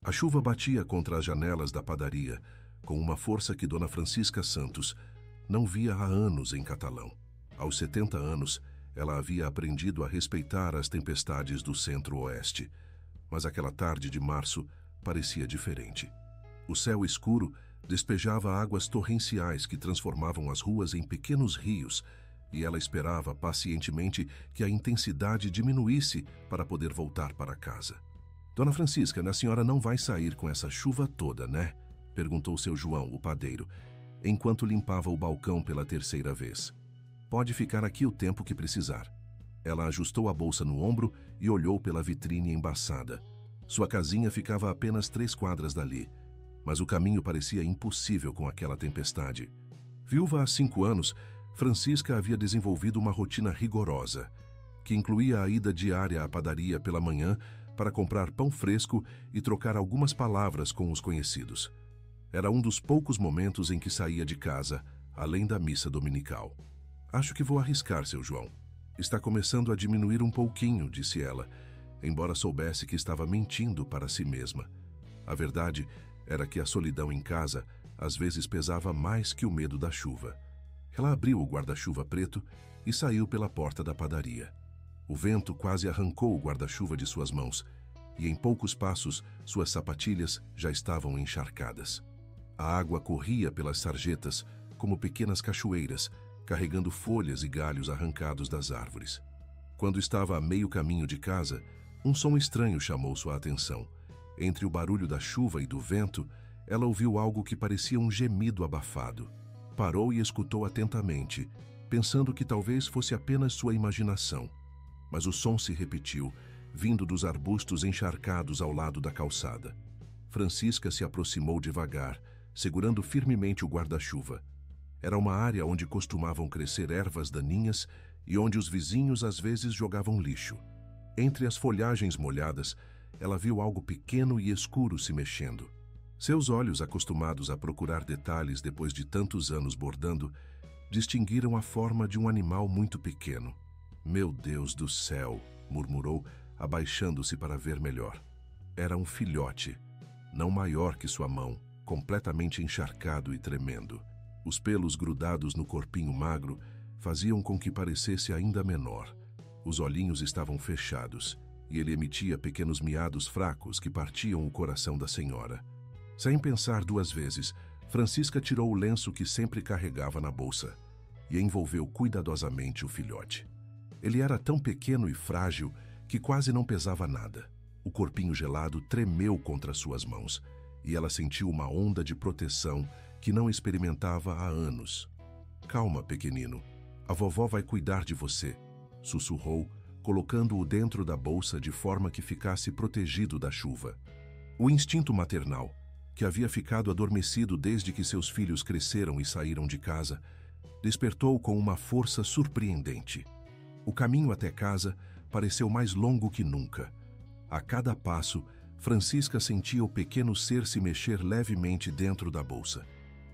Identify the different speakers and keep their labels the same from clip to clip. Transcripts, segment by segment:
Speaker 1: A chuva batia contra as janelas da padaria, com uma força que Dona Francisca Santos não via há anos em Catalão. Aos 70 anos, ela havia aprendido a respeitar as tempestades do centro-oeste, mas aquela tarde de março parecia diferente. O céu escuro despejava águas torrenciais que transformavam as ruas em pequenos rios, e ela esperava pacientemente que a intensidade diminuísse para poder voltar para casa. Dona Francisca, a senhora não vai sair com essa chuva toda, né? Perguntou seu João, o padeiro, enquanto limpava o balcão pela terceira vez. Pode ficar aqui o tempo que precisar. Ela ajustou a bolsa no ombro e olhou pela vitrine embaçada. Sua casinha ficava a apenas 3 quadras dali, mas o caminho parecia impossível com aquela tempestade. Viúva há 5 anos, Francisca havia desenvolvido uma rotina rigorosa, que incluía a ida diária à padaria pela manhã para comprar pão fresco e trocar algumas palavras com os conhecidos. Era um dos poucos momentos em que saía de casa, além da missa dominical. Acho que vou arriscar, seu João. Está começando a diminuir um pouquinho, disse ela, embora soubesse que estava mentindo para si mesma. A verdade era que a solidão em casa às vezes pesava mais que o medo da chuva. Ela abriu o guarda-chuva preto e saiu pela porta da padaria. O vento quase arrancou o guarda-chuva de suas mãos, e em poucos passos suas sapatilhas já estavam encharcadas. A água corria pelas sarjetas como pequenas cachoeiras, carregando folhas e galhos arrancados das árvores. Quando estava a meio caminho de casa, um som estranho chamou sua atenção. Entre o barulho da chuva e do vento, ela ouviu algo que parecia um gemido abafado. Parou e escutou atentamente, pensando que talvez fosse apenas sua imaginação. Mas o som se repetiu, vindo dos arbustos encharcados ao lado da calçada. Francisca se aproximou devagar, segurando firmemente o guarda-chuva. Era uma área onde costumavam crescer ervas daninhas e onde os vizinhos às vezes jogavam lixo. Entre as folhagens molhadas, ela viu algo pequeno e escuro se mexendo. Seus olhos, acostumados a procurar detalhes depois de tantos anos bordando, distinguiram a forma de um animal muito pequeno. Meu Deus do céu, murmurou, abaixando-se para ver melhor. Era um filhote, não maior que sua mão, completamente encharcado e tremendo. Os pelos grudados no corpinho magro faziam com que parecesse ainda menor. Os olhinhos estavam fechados e ele emitia pequenos miados fracos que partiam o coração da senhora. Sem pensar 2 vezes, Francisca tirou o lenço que sempre carregava na bolsa e envolveu cuidadosamente o filhote. Ele era tão pequeno e frágil que quase não pesava nada. O corpinho gelado tremeu contra suas mãos e ela sentiu uma onda de proteção que não experimentava há anos. Calma, pequenino. A vovó vai cuidar de você, sussurrou, colocando-o dentro da bolsa de forma que ficasse protegido da chuva. O instinto maternal, que havia ficado adormecido desde que seus filhos cresceram e saíram de casa, despertou com uma força surpreendente. O caminho até casa pareceu mais longo que nunca. A cada passo, Francisca sentia o pequeno ser se mexer levemente dentro da bolsa,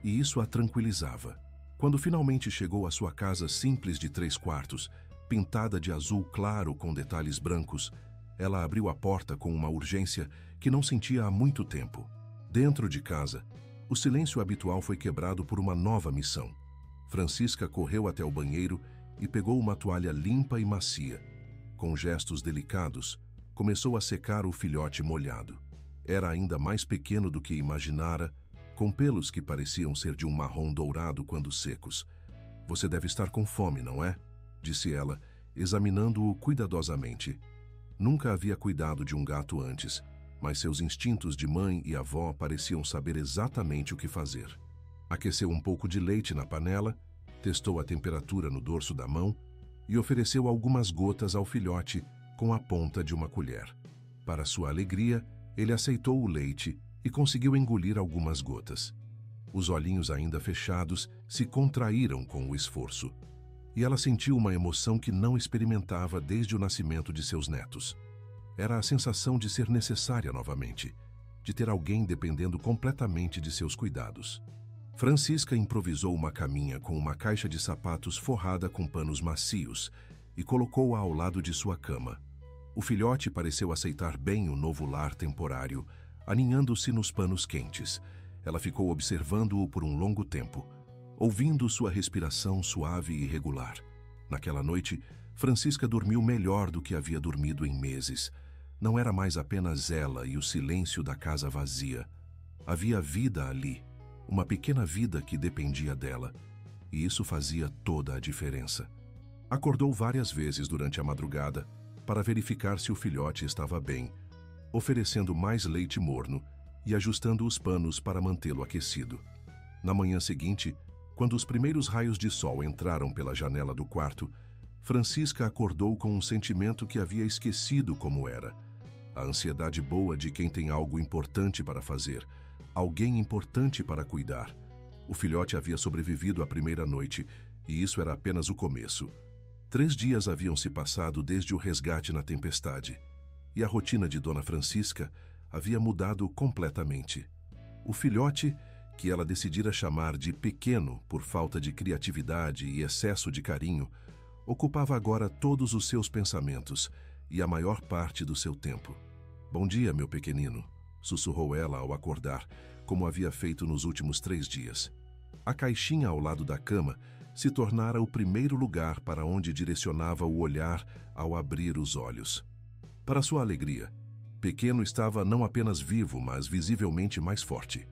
Speaker 1: e isso a tranquilizava. Quando finalmente chegou à sua casa simples de 3 quartos, pintada de azul claro com detalhes brancos, ela abriu a porta com uma urgência que não sentia há muito tempo. Dentro de casa, o silêncio habitual foi quebrado por uma nova missão. Francisca correu até o banheiro e pegou uma toalha limpa e macia. Com gestos delicados, começou a secar o filhote molhado. Era ainda mais pequeno do que imaginara, com pelos que pareciam ser de um marrom dourado quando secos. Você deve estar com fome, não é? Disse ela, examinando-o cuidadosamente. Nunca havia cuidado de um gato antes, mas seus instintos de mãe e avó pareciam saber exatamente o que fazer. Aqueceu um pouco de leite na panela, testou a temperatura no dorso da mão e ofereceu algumas gotas ao filhote com a ponta de uma colher. Para sua alegria, ele aceitou o leite e conseguiu engolir algumas gotas. Os olhinhos ainda fechados se contraíram com o esforço, e ela sentiu uma emoção que não experimentava desde o nascimento de seus netos. Era a sensação de ser necessária novamente, de ter alguém dependendo completamente de seus cuidados. Francisca improvisou uma caminha com uma caixa de sapatos forrada com panos macios e colocou-a ao lado de sua cama. O filhote pareceu aceitar bem o novo lar temporário, aninhando-se nos panos quentes. Ela ficou observando-o por um longo tempo, ouvindo sua respiração suave e regular. Naquela noite, Francisca dormiu melhor do que havia dormido em meses. Não era mais apenas ela e o silêncio da casa vazia. Havia vida ali, uma pequena vida que dependia dela, e isso fazia toda a diferença. Acordou várias vezes durante a madrugada para verificar se o filhote estava bem, oferecendo mais leite morno e ajustando os panos para mantê-lo aquecido. Na manhã seguinte, quando os primeiros raios de sol entraram pela janela do quarto, Francisca acordou com um sentimento que havia esquecido como era. A ansiedade boa de quem tem algo importante para fazer, alguém importante para cuidar. O filhote havia sobrevivido à primeira noite, e isso era apenas o começo. 3 dias haviam se passado desde o resgate na tempestade, e a rotina de Dona Francisca havia mudado completamente. O filhote, que ela decidira chamar de pequeno por falta de criatividade e excesso de carinho, ocupava agora todos os seus pensamentos e a maior parte do seu tempo. "Bom dia, meu pequenino", sussurrou ela ao acordar, como havia feito nos últimos 3 dias. A caixinha ao lado da cama se tornara o primeiro lugar para onde direcionava o olhar ao abrir os olhos. Para sua alegria, Pequeno estava não apenas vivo, mas visivelmente mais forte.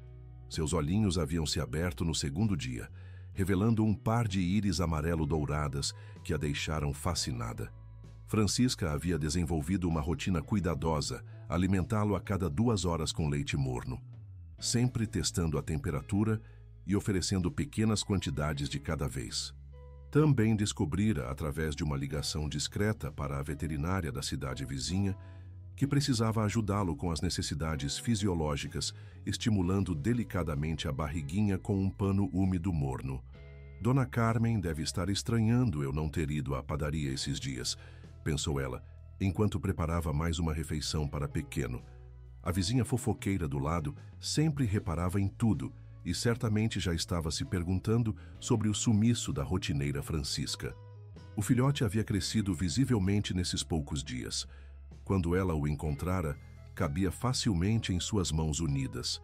Speaker 1: Seus olhinhos haviam se aberto no segundo dia, revelando um par de íris amarelo-douradas que a deixaram fascinada. Francisca havia desenvolvido uma rotina cuidadosa, alimentá-lo a cada 2 horas com leite morno, sempre testando a temperatura e oferecendo pequenas quantidades de cada vez. Também descobrira, através de uma ligação discreta para a veterinária da cidade vizinha, que precisava ajudá-lo com as necessidades fisiológicas, estimulando delicadamente a barriguinha com um pano úmido morno. Dona Carmen deve estar estranhando eu não ter ido à padaria esses dias, pensou ela, enquanto preparava mais uma refeição para Pequeno. A vizinha fofoqueira do lado sempre reparava em tudo e certamente já estava se perguntando sobre o sumiço da rotineira Francisca. O filhote havia crescido visivelmente nesses poucos dias. Quando ela o encontrara, cabia facilmente em suas mãos unidas.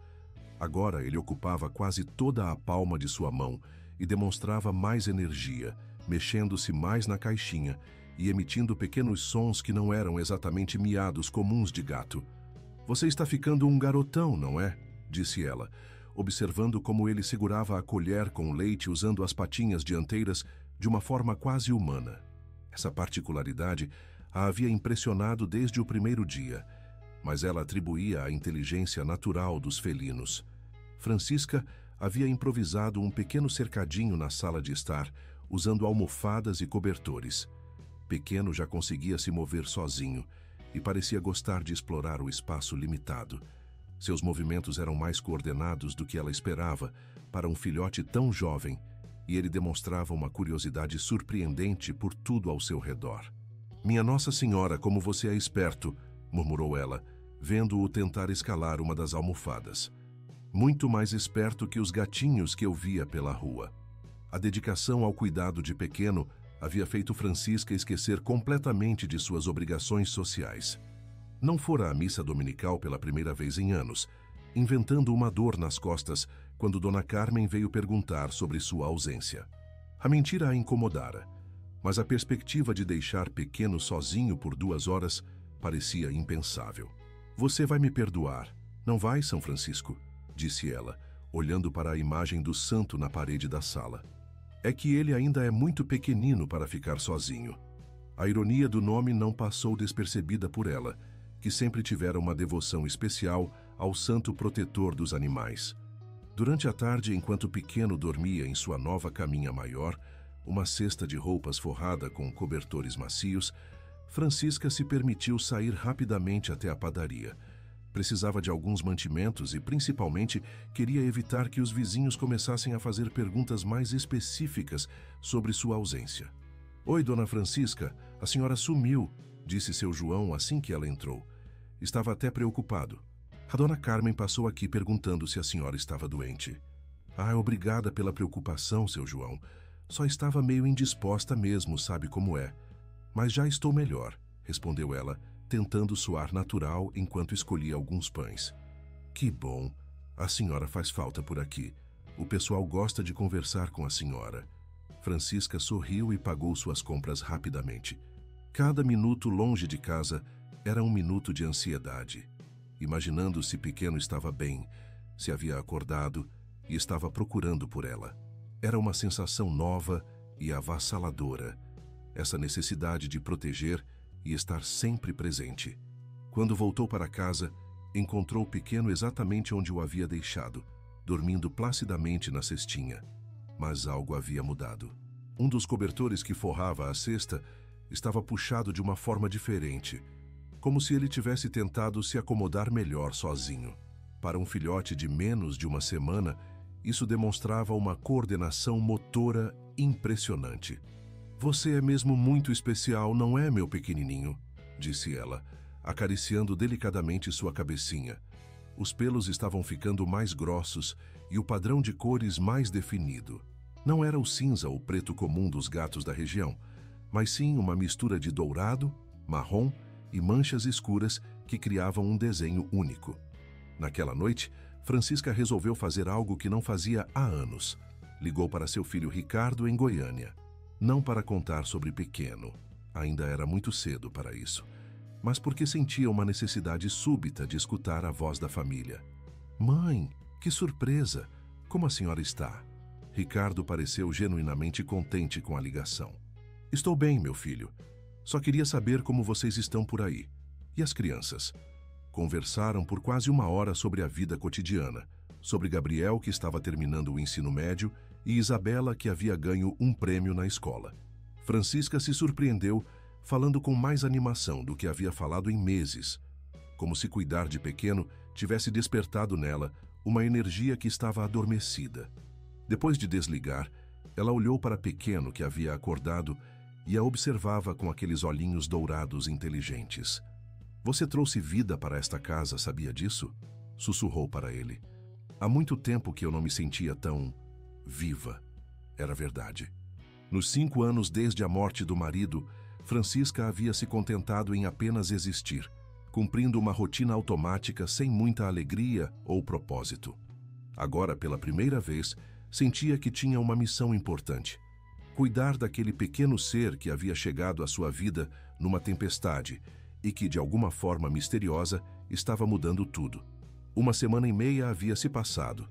Speaker 1: Agora ele ocupava quase toda a palma de sua mão e demonstrava mais energia, mexendo-se mais na caixinha e emitindo pequenos sons que não eram exatamente miados comuns de gato. "Você está ficando um garotão, não é?", disse ela, observando como ele segurava a colher com leite usando as patinhas dianteiras de uma forma quase humana. Essa particularidade a havia impressionado desde o primeiro dia, mas ela atribuía à inteligência natural dos felinos. Francisca havia improvisado um pequeno cercadinho na sala de estar, usando almofadas e cobertores. Pequeno já conseguia se mover sozinho e parecia gostar de explorar o espaço limitado. Seus movimentos eram mais coordenados do que ela esperava para um filhote tão jovem, e ele demonstrava uma curiosidade surpreendente por tudo ao seu redor. "Minha Nossa Senhora, como você é esperto", murmurou ela, vendo-o tentar escalar uma das almofadas. "Muito mais esperto que os gatinhos que eu via pela rua." A dedicação ao cuidado de Pequeno havia feito Francisca esquecer completamente de suas obrigações sociais. Não fora à missa dominical pela primeira vez em anos, inventando uma dor nas costas quando Dona Carmen veio perguntar sobre sua ausência. A mentira a incomodara, mas a perspectiva de deixar Pequeno sozinho por 2 horas parecia impensável. "Você vai me perdoar, não vai, São Francisco?", disse ela, olhando para a imagem do santo na parede da sala. "É que ele ainda é muito pequenino para ficar sozinho." A ironia do nome não passou despercebida por ela, que sempre tivera uma devoção especial ao santo protetor dos animais. Durante a tarde, enquanto Pequeno dormia em sua nova caminha maior, uma cesta de roupas forrada com cobertores macios, Francisca se permitiu sair rapidamente até a padaria. Precisava de alguns mantimentos e, principalmente, queria evitar que os vizinhos começassem a fazer perguntas mais específicas sobre sua ausência. "Oi, Dona Francisca, a senhora sumiu", disse seu João assim que ela entrou. Estava até preocupado. "A Dona Carmen passou aqui perguntando se a senhora estava doente." "Ah, obrigada pela preocupação, seu João. Só estava meio indisposta mesmo, sabe como é. Mas já estou melhor", respondeu ela, tentando soar natural enquanto escolhia alguns pães. Que bom. A senhora faz falta por aqui. O pessoal gosta de conversar com a senhora. Francisca sorriu e pagou suas compras rapidamente. Cada minuto longe de casa era um minuto de ansiedade, imaginando se Pequeno estava bem, se havia acordado e estava procurando por ela. Era uma sensação nova e avassaladora, essa necessidade de proteger e estar sempre presente. Quando voltou para casa, encontrou Pequeno exatamente onde o havia deixado, dormindo placidamente na cestinha. Mas algo havia mudado. Um dos cobertores que forrava a cesta estava puxado de uma forma diferente, como se ele tivesse tentado se acomodar melhor sozinho. Para um filhote de menos de uma semana, isso demonstrava uma coordenação motora impressionante. "Você é mesmo muito especial, não é, meu pequenininho?", disse ela, acariciando delicadamente sua cabecinha. Os pelos estavam ficando mais grossos e o padrão de cores mais definido. Não era o cinza ou preto comum dos gatos da região, mas sim uma mistura de dourado, marrom e manchas escuras que criavam um desenho único. Naquela noite, Francisca resolveu fazer algo que não fazia há anos. Ligou para seu filho Ricardo em Goiânia. Não para contar sobre Pequeno, ainda era muito cedo para isso, mas porque sentia uma necessidade súbita de escutar a voz da família. "Mãe, que surpresa! Como a senhora está?" Ricardo pareceu genuinamente contente com a ligação. "Estou bem, meu filho. Só queria saber como vocês estão por aí. E as crianças?" Conversaram por quase uma hora sobre a vida cotidiana, sobre Gabriel, que estava terminando o ensino médio, e Isabela, que havia ganho um prêmio na escola. Francisca se surpreendeu, falando com mais animação do que havia falado em meses, como se cuidar de Pequeno tivesse despertado nela uma energia que estava adormecida. Depois de desligar, ela olhou para Pequeno, que havia acordado, e a observava com aqueles olhinhos dourados inteligentes. "Você trouxe vida para esta casa, sabia disso?", sussurrou para ele. "Há muito tempo que eu não me sentia tão viva." Era verdade. Nos 5 anos desde a morte do marido, Francisca havia se contentado em apenas existir, cumprindo uma rotina automática sem muita alegria ou propósito. Agora, pela primeira vez, sentia que tinha uma missão importante: cuidar daquele pequeno ser que havia chegado à sua vida numa tempestade e que, de alguma forma misteriosa, estava mudando tudo. 1 semana e meia havia se passado,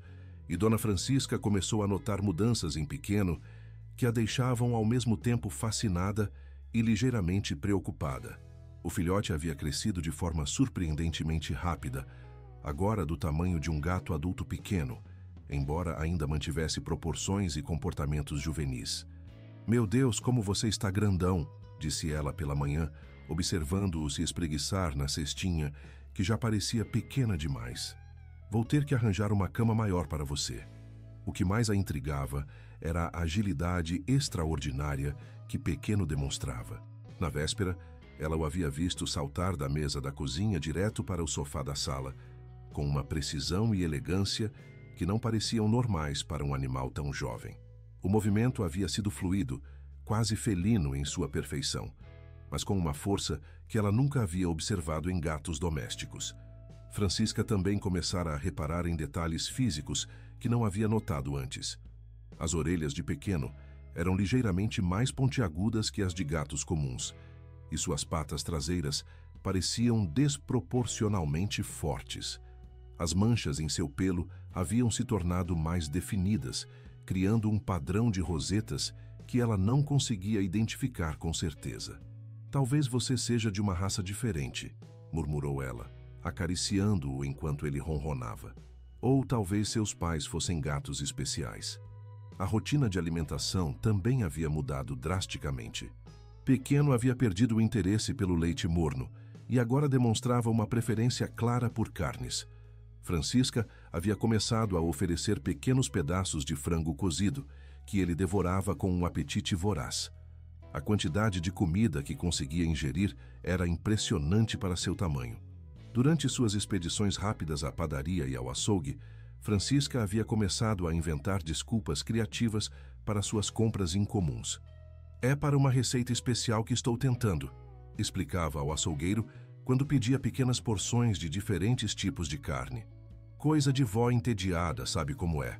Speaker 1: e Dona Francisca começou a notar mudanças em Pequeno que a deixavam ao mesmo tempo fascinada e ligeiramente preocupada. O filhote havia crescido de forma surpreendentemente rápida, agora do tamanho de um gato adulto pequeno, embora ainda mantivesse proporções e comportamentos juvenis. "Meu Deus, como você está grandão", disse ela pela manhã, observando-o se espreguiçar na cestinha, que já parecia pequena demais. "Vou ter que arranjar uma cama maior para você." O que mais a intrigava era a agilidade extraordinária que Pequeno demonstrava. Na véspera, ela o havia visto saltar da mesa da cozinha direto para o sofá da sala, com uma precisão e elegância que não pareciam normais para um animal tão jovem. O movimento havia sido fluido, quase felino em sua perfeição, mas com uma força que ela nunca havia observado em gatos domésticos. Francisca também começara a reparar em detalhes físicos que não havia notado antes. As orelhas de Pequeno eram ligeiramente mais pontiagudas que as de gatos comuns, e suas patas traseiras pareciam desproporcionalmente fortes. As manchas em seu pelo haviam se tornado mais definidas, criando um padrão de rosetas que ela não conseguia identificar com certeza. "Talvez você seja de uma raça diferente", murmurou ela, acariciando-o enquanto ele ronronava. "Ou talvez seus pais fossem gatos especiais." A rotina de alimentação também havia mudado drasticamente. Pequeno havia perdido o interesse pelo leite morno e agora demonstrava uma preferência clara por carnes. Francisca havia começado a oferecer pequenos pedaços de frango cozido, que ele devorava com um apetite voraz. A quantidade de comida que conseguia ingerir era impressionante para seu tamanho. Durante suas expedições rápidas à padaria e ao açougue, Francisca havia começado a inventar desculpas criativas para suas compras incomuns. "É para uma receita especial que estou tentando", explicava ao açougueiro quando pedia pequenas porções de diferentes tipos de carne. Coisa de vó entediada, sabe como é.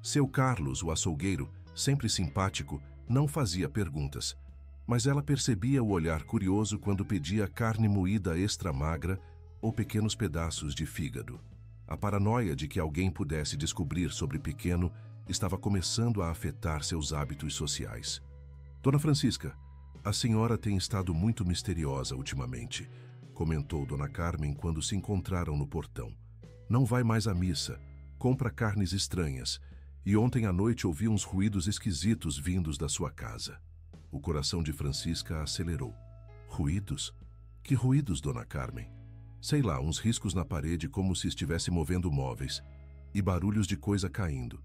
Speaker 1: Seu Carlos, o açougueiro, sempre simpático, não fazia perguntas, mas ela percebia o olhar curioso quando pedia carne moída extra magra ou pequenos pedaços de fígado. A paranoia de que alguém pudesse descobrir sobre Pequeno estava começando a afetar seus hábitos sociais. Dona Francisca, a senhora tem estado muito misteriosa ultimamente, comentou Dona Carmen quando se encontraram no portão. Não vai mais à missa, compra carnes estranhas, e ontem à noite ouvi uns ruídos esquisitos vindos da sua casa. O coração de Francisca acelerou. Ruídos? Que ruídos, Dona Carmen? Sei lá, uns riscos na parede como se estivesse movendo móveis, e barulhos de coisa caindo.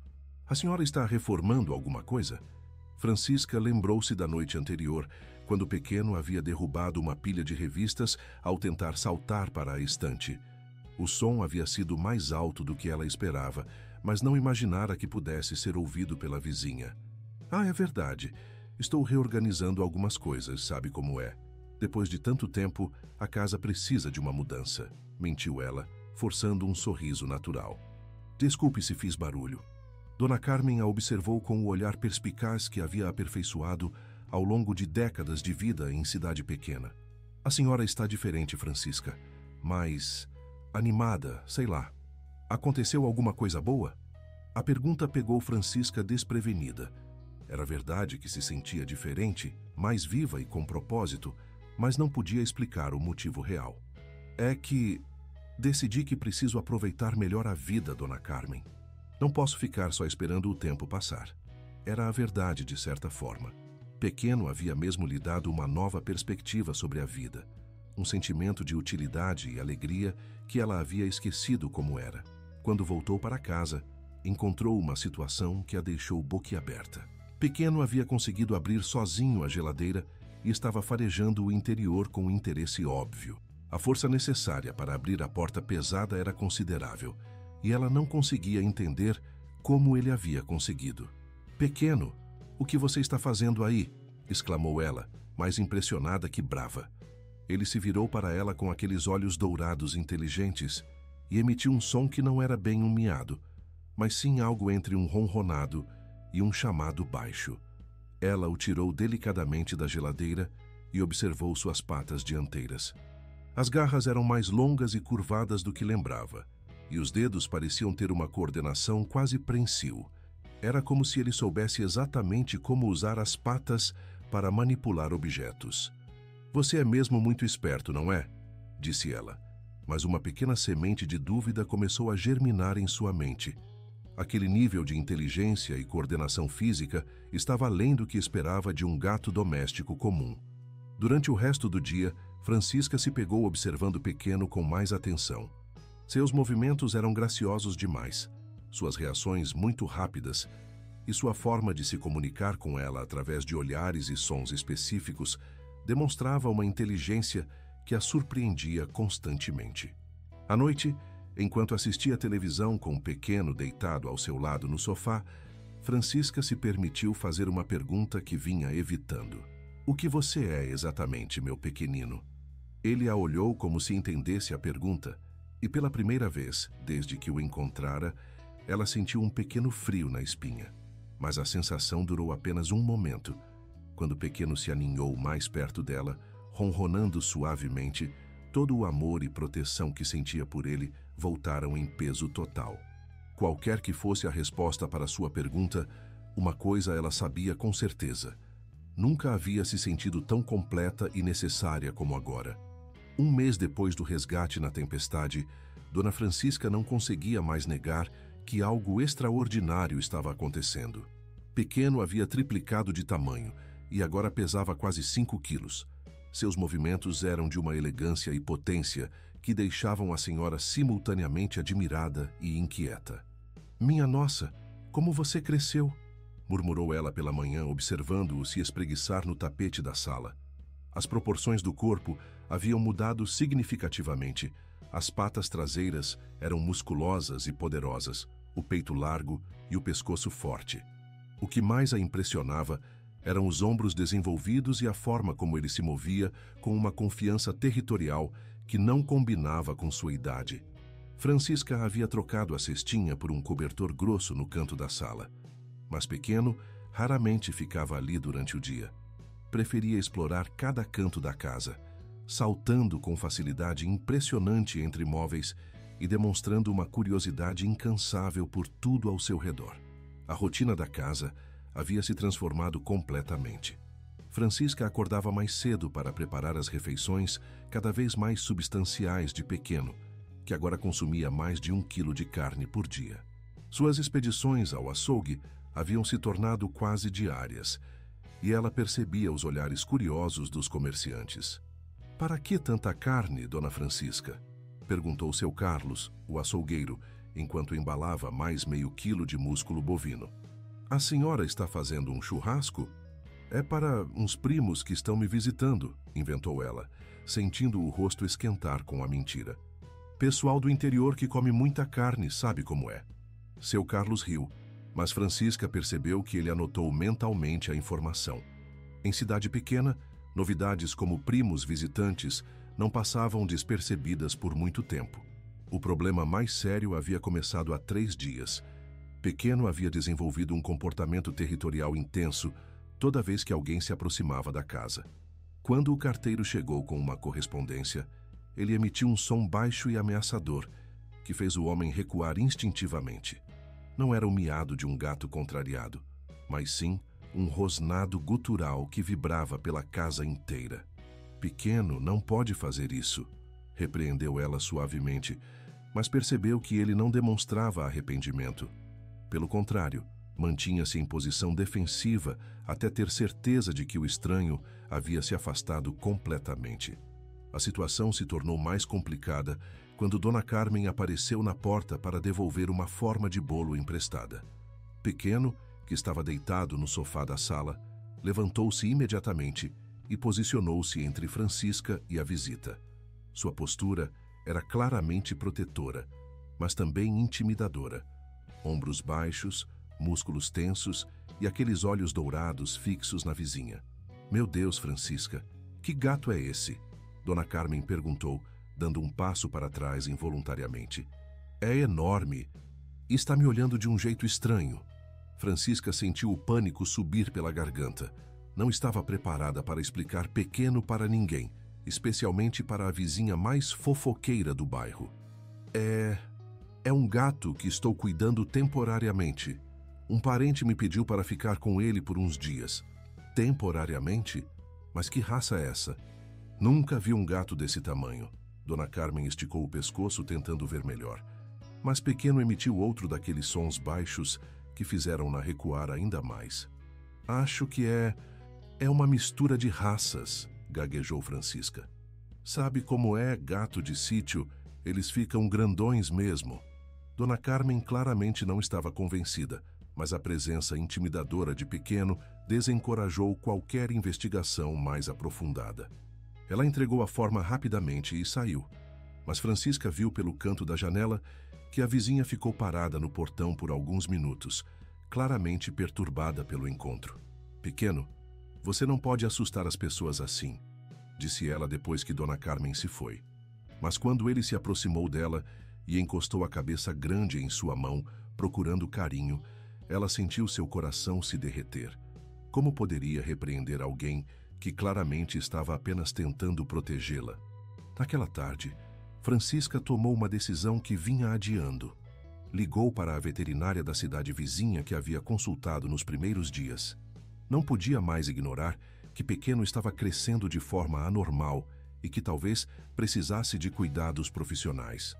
Speaker 1: A senhora está reformando alguma coisa? Francisca lembrou-se da noite anterior, quando o Pequeno havia derrubado uma pilha de revistas ao tentar saltar para a estante. O som havia sido mais alto do que ela esperava, mas não imaginara que pudesse ser ouvido pela vizinha. Ah, é verdade. Estou reorganizando algumas coisas, sabe como é. Depois de tanto tempo, a casa precisa de uma mudança, mentiu ela, forçando um sorriso natural. Desculpe se fiz barulho. Dona Carmen a observou com o olhar perspicaz que havia aperfeiçoado ao longo de décadas de vida em cidade pequena. A senhora está diferente, Francisca, mas animada, sei lá. Aconteceu alguma coisa boa? A pergunta pegou Francisca desprevenida. Era verdade que se sentia diferente, mais viva e com propósito, mas não podia explicar o motivo real. É que decidi que preciso aproveitar melhor a vida, Dona Carmen. Não posso ficar só esperando o tempo passar. Era a verdade, de certa forma. Pequeno havia mesmo lhe dado uma nova perspectiva sobre a vida, um sentimento de utilidade e alegria que ela havia esquecido como era. Quando voltou para casa, encontrou uma situação que a deixou boquiaberta. Pequeno havia conseguido abrir sozinho a geladeira e estava farejando o interior com interesse óbvio. A força necessária para abrir a porta pesada era considerável, e ela não conseguia entender como ele havia conseguido. Pequeno, o que você está fazendo aí? Exclamou ela, mais impressionada que brava. Ele se virou para ela com aqueles olhos dourados inteligentes e emitiu um som que não era bem um miado, mas sim algo entre um ronronado e um chamado baixo. Ela o tirou delicadamente da geladeira e observou suas patas dianteiras. As garras eram mais longas e curvadas do que lembrava, e os dedos pareciam ter uma coordenação quase prensil. Era como se ele soubesse exatamente como usar as patas para manipular objetos. Você é mesmo muito esperto, não é? Disse ela, mas uma pequena semente de dúvida começou a germinar em sua mente. Aquele nível de inteligência e coordenação física estava além do que esperava de um gato doméstico comum. Durante o resto do dia, Francisca se pegou observando Pequeno com mais atenção. Seus movimentos eram graciosos demais, suas reações muito rápidas, e sua forma de se comunicar com ela através de olhares e sons específicos demonstrava uma inteligência que a surpreendia constantemente. À noite, enquanto assistia televisão com o Pequeno deitado ao seu lado no sofá, Francisca se permitiu fazer uma pergunta que vinha evitando. O que você é exatamente, meu pequenino? Ele a olhou como se entendesse a pergunta, e pela primeira vez, desde que o encontrara, ela sentiu um pequeno frio na espinha. Mas a sensação durou apenas um momento, quando o Pequeno se aninhou mais perto dela, ronronando suavemente. Todo o amor e proteção que sentia por ele voltaram em peso total. Qualquer que fosse a resposta para sua pergunta, uma coisa ela sabia com certeza. Nunca havia se sentido tão completa e necessária como agora. Um mês depois do resgate na tempestade, Dona Francisca não conseguia mais negar que algo extraordinário estava acontecendo. Pequeno havia triplicado de tamanho e agora pesava quase 5 quilos. Seus movimentos eram de uma elegância e potência que deixavam a senhora simultaneamente admirada e inquieta. Minha nossa, como você cresceu! Murmurou ela pela manhã, observando-o se espreguiçar no tapete da sala. As proporções do corpo haviam mudado significativamente. As patas traseiras eram musculosas e poderosas, o peito largo e o pescoço forte. O que mais a impressionava eram os ombros desenvolvidos e a forma como ele se movia com uma confiança territorial que não combinava com sua idade. Francisca havia trocado a cestinha por um cobertor grosso no canto da sala. Mas Pequeno raramente ficava ali durante o dia. Preferia explorar cada canto da casa, saltando com facilidade impressionante entre móveis e demonstrando uma curiosidade incansável por tudo ao seu redor. A rotina da casa havia se transformado completamente. Francisca acordava mais cedo para preparar as refeições cada vez mais substanciais de Pequeno, que agora consumia mais de 1 quilo de carne por dia. Suas expedições ao açougue haviam se tornado quase diárias, e ela percebia os olhares curiosos dos comerciantes. "Para que tanta carne, Dona Francisca?" perguntou seu Carlos, o açougueiro, enquanto embalava mais meio quilo de músculo bovino. "A senhora está fazendo um churrasco?" "É para uns primos que estão me visitando", inventou ela, sentindo o rosto esquentar com a mentira. "Pessoal do interior que come muita carne, sabe como é." Seu Carlos riu, mas Francisca percebeu que ele anotou mentalmente a informação. Em cidade pequena, novidades como primos visitantes não passavam despercebidas por muito tempo. O problema mais sério havia começado há 3 dias. Pequeno havia desenvolvido um comportamento territorial intenso toda vez que alguém se aproximava da casa. Quando o carteiro chegou com uma correspondência, ele emitiu um som baixo e ameaçador, que fez o homem recuar instintivamente. Não era o miado de um gato contrariado, mas sim um rosnado gutural que vibrava pela casa inteira. "Pequeno não pode fazer isso", repreendeu ela suavemente, mas percebeu que ele não demonstrava arrependimento. Pelo contrário, mantinha-se em posição defensiva até ter certeza de que o estranho havia se afastado completamente. A situação se tornou mais complicada quando Dona Carmen apareceu na porta para devolver uma forma de bolo emprestada. Pequeno, que estava deitado no sofá da sala, levantou-se imediatamente e posicionou-se entre Francisca e a visita. Sua postura era claramente protetora, mas também intimidadora. Ombros baixos, músculos tensos e aqueles olhos dourados fixos na vizinha. "Meu Deus, Francisca, que gato é esse?" Dona Carmen perguntou, dando um passo para trás involuntariamente. "É enorme e está me olhando de um jeito estranho." Francisca sentiu o pânico subir pela garganta. Não estava preparada para explicar Pequeno para ninguém, especialmente para a vizinha mais fofoqueira do bairro. É um gato que estou cuidando temporariamente. Um parente me pediu para ficar com ele por uns dias." "Temporariamente? Mas que raça é essa?" "Nunca vi um gato desse tamanho." Dona Carmen esticou o pescoço tentando ver melhor. Mas Pequeno emitiu outro daqueles sons baixos que fizeram-na recuar ainda mais. "Acho que é uma mistura de raças", gaguejou Francisca. "Sabe como é gato de sítio? Eles ficam grandões mesmo." Dona Carmen claramente não estava convencida, mas a presença intimidadora de Pequeno desencorajou qualquer investigação mais aprofundada. Ela entregou a forma rapidamente e saiu, mas Francisca viu pelo canto da janela que a vizinha ficou parada no portão por alguns minutos, claramente perturbada pelo encontro. "Pequeno, você não pode assustar as pessoas assim", disse ela depois que Dona Carmen se foi. Mas quando ele se aproximou dela e encostou a cabeça grande em sua mão, procurando carinho, ela sentiu seu coração se derreter. Como poderia repreender alguém que claramente estava apenas tentando protegê-la? Naquela tarde, Francisca tomou uma decisão que vinha adiando. Ligou para a veterinária da cidade vizinha que havia consultado nos primeiros dias. Não podia mais ignorar que Pequeno estava crescendo de forma anormal e que talvez precisasse de cuidados profissionais.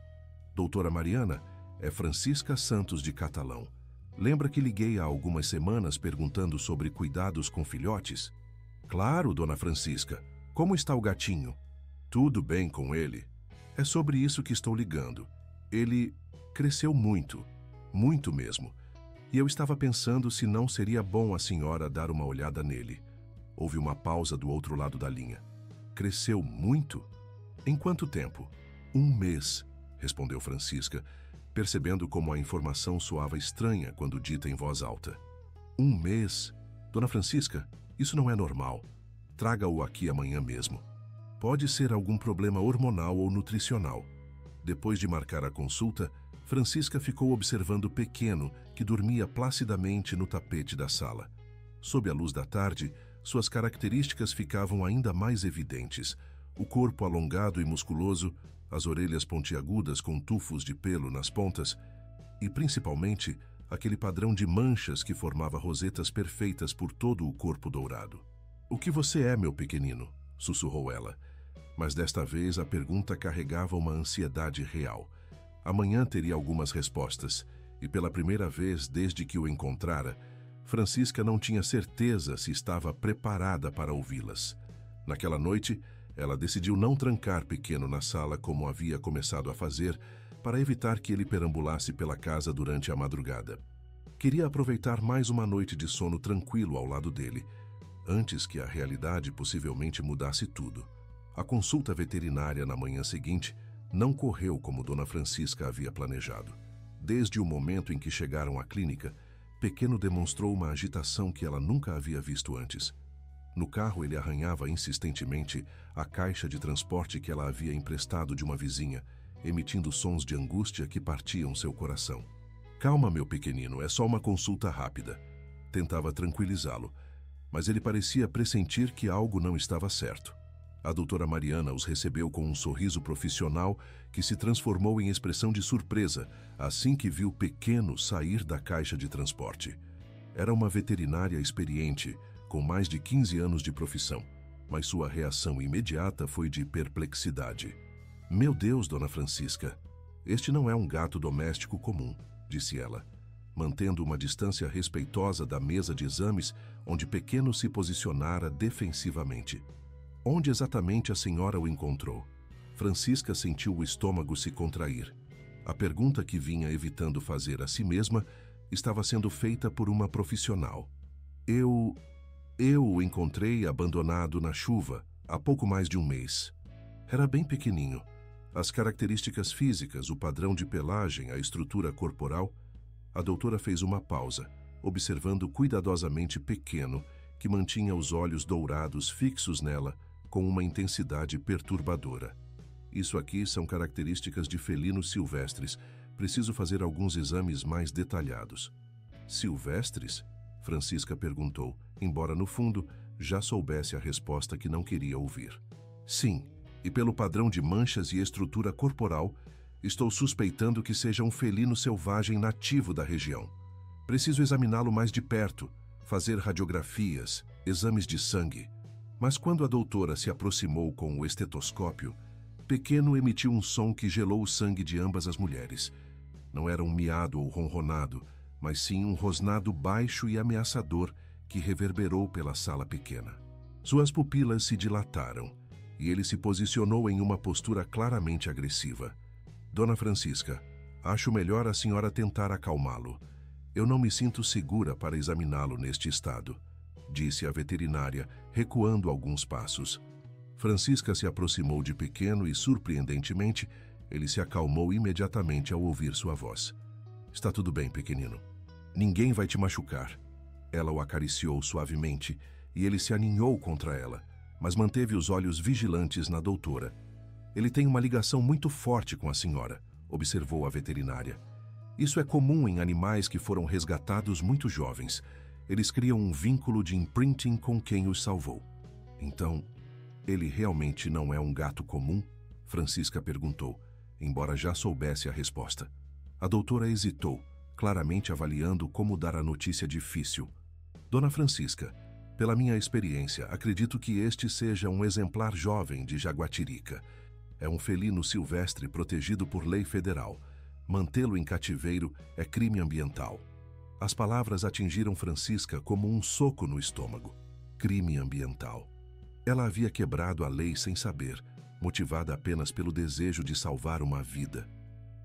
Speaker 1: "Doutora Mariana, é Francisca Santos de Catalão. Lembra que liguei há algumas semanas perguntando sobre cuidados com filhotes?" "Claro, Dona Francisca. Como está o gatinho?" "Tudo bem com ele. É sobre isso que estou ligando. Ele cresceu muito, muito mesmo. E eu estava pensando se não seria bom a senhora dar uma olhada nele." Houve uma pausa do outro lado da linha. "Cresceu muito? Em quanto tempo?" "Um mês", respondeu Francisca, percebendo como a informação soava estranha quando dita em voz alta. "Um mês? Dona Francisca, isso não é normal. Traga-o aqui amanhã mesmo. Pode ser algum problema hormonal ou nutricional." Depois de marcar a consulta, Francisca ficou observando o pequeno, que dormia placidamente no tapete da sala. Sob a luz da tarde, suas características ficavam ainda mais evidentes. O corpo alongado e musculoso, as orelhas pontiagudas com tufos de pelo nas pontas e, principalmente, aquele padrão de manchas que formava rosetas perfeitas por todo o corpo dourado. "O que você é, meu pequenino?", sussurrou ela. Mas desta vez a pergunta carregava uma ansiedade real. Amanhã teria algumas respostas, e pela primeira vez desde que o encontrara, Francisca não tinha certeza se estava preparada para ouvi-las. Naquela noite, ela decidiu não trancar Pequeno na sala como havia começado a fazer, para evitar que ele perambulasse pela casa durante a madrugada. Queria aproveitar mais uma noite de sono tranquilo ao lado dele, antes que a realidade possivelmente mudasse tudo. A consulta veterinária na manhã seguinte não correu como Dona Francisca havia planejado. Desde o momento em que chegaram à clínica, Pequeno demonstrou uma agitação que ela nunca havia visto antes. No carro, ele arranhava insistentemente a caixa de transporte que ela havia emprestado de uma vizinha, emitindo sons de angústia que partiam seu coração. "Calma, meu pequenino, é só uma consulta rápida." Tentava tranquilizá-lo, mas ele parecia pressentir que algo não estava certo. A doutora Mariana os recebeu com um sorriso profissional que se transformou em expressão de surpresa assim que viu Pequeno sair da caixa de transporte. Era uma veterinária experiente, com mais de 15 anos de profissão, mas sua reação imediata foi de perplexidade. "Meu Deus, Dona Francisca, este não é um gato doméstico comum", disse ela, mantendo uma distância respeitosa da mesa de exames onde Pequeno se posicionara defensivamente. "Onde exatamente a senhora o encontrou?" Francisca sentiu o estômago se contrair. A pergunta que vinha evitando fazer a si mesma estava sendo feita por uma profissional. Eu o encontrei abandonado na chuva há pouco mais de um mês. Era bem pequenininho. As características físicas, o padrão de pelagem, a estrutura corporal." A doutora fez uma pausa, observando cuidadosamente Pequeno, que mantinha os olhos dourados fixos nela com uma intensidade perturbadora. "Isso aqui são características de felinos silvestres. Preciso fazer alguns exames mais detalhados." "Silvestres?", Francisca perguntou, embora no fundo já soubesse a resposta que não queria ouvir. "Sim, e pelo padrão de manchas e estrutura corporal, estou suspeitando que seja um felino selvagem nativo da região. Preciso examiná-lo mais de perto, fazer radiografias, exames de sangue." Mas quando a doutora se aproximou com o estetoscópio, Pequeno emitiu um som que gelou o sangue de ambas as mulheres. Não era um miado ou ronronado, mas sim um rosnado baixo e ameaçador que reverberou pela sala pequena. Suas pupilas se dilataram e ele se posicionou em uma postura claramente agressiva. "Dona Francisca, acho melhor a senhora tentar acalmá-lo. Eu não me sinto segura para examiná-lo neste estado", disse a veterinária, recuando alguns passos. Francisca se aproximou de Pequeno e, surpreendentemente, ele se acalmou imediatamente ao ouvir sua voz. "Está tudo bem, pequenino. Ninguém vai te machucar." Ela o acariciou suavemente e ele se aninhou contra ela, mas manteve os olhos vigilantes na doutora. "Ele tem uma ligação muito forte com a senhora", observou a veterinária. "Isso é comum em animais que foram resgatados muito jovens. Eles criam um vínculo de imprinting com quem os salvou." "Então, ele realmente não é um gato comum?", Francisca perguntou, embora já soubesse a resposta. A doutora hesitou, claramente avaliando como dar a notícia difícil. "Dona Francisca, pela minha experiência, acredito que este seja um exemplar jovem de jaguatirica. É um felino silvestre protegido por lei federal. Mantê-lo em cativeiro é crime ambiental." As palavras atingiram Francisca como um soco no estômago. Crime ambiental. Ela havia quebrado a lei sem saber, motivada apenas pelo desejo de salvar uma vida.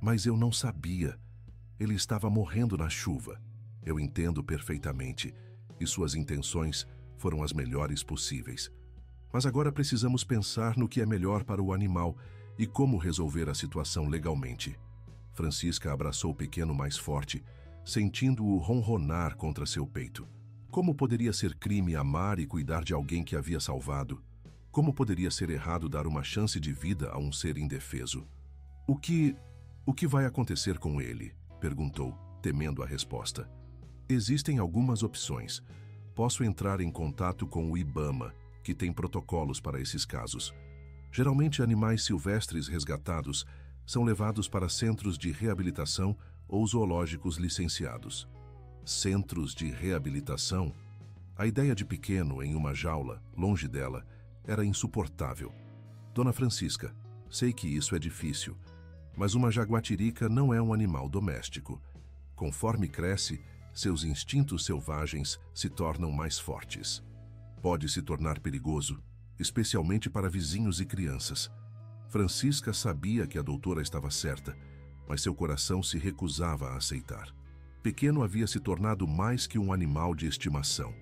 Speaker 1: "Mas eu não sabia. Ele estava morrendo na chuva." "Eu entendo perfeitamente, e suas intenções foram as melhores possíveis. Mas agora precisamos pensar no que é melhor para o animal e como resolver a situação legalmente." Francisca abraçou o pequeno mais forte, sentindo-o ronronar contra seu peito. Como poderia ser crime amar e cuidar de alguém que havia salvado? Como poderia ser errado dar uma chance de vida a um ser indefeso? O que... o que vai acontecer com ele? Perguntou, temendo a resposta. Existem algumas opções. Posso entrar em contato com o IBAMA, que tem protocolos para esses casos. Geralmente, animais silvestres resgatados são levados para centros de reabilitação ou zoológicos licenciados. Centros de reabilitação? A ideia de Pequeno em uma jaula, longe dela, era insuportável. Dona Francisca, sei que isso é difícil, mas uma jaguatirica não é um animal doméstico. Conforme cresce, seus instintos selvagens se tornam mais fortes. Pode se tornar perigoso, especialmente para vizinhos e crianças. Francisca sabia que a doutora estava certa, mas seu coração se recusava a aceitar. Pequeno havia se tornado mais que um animal de estimação.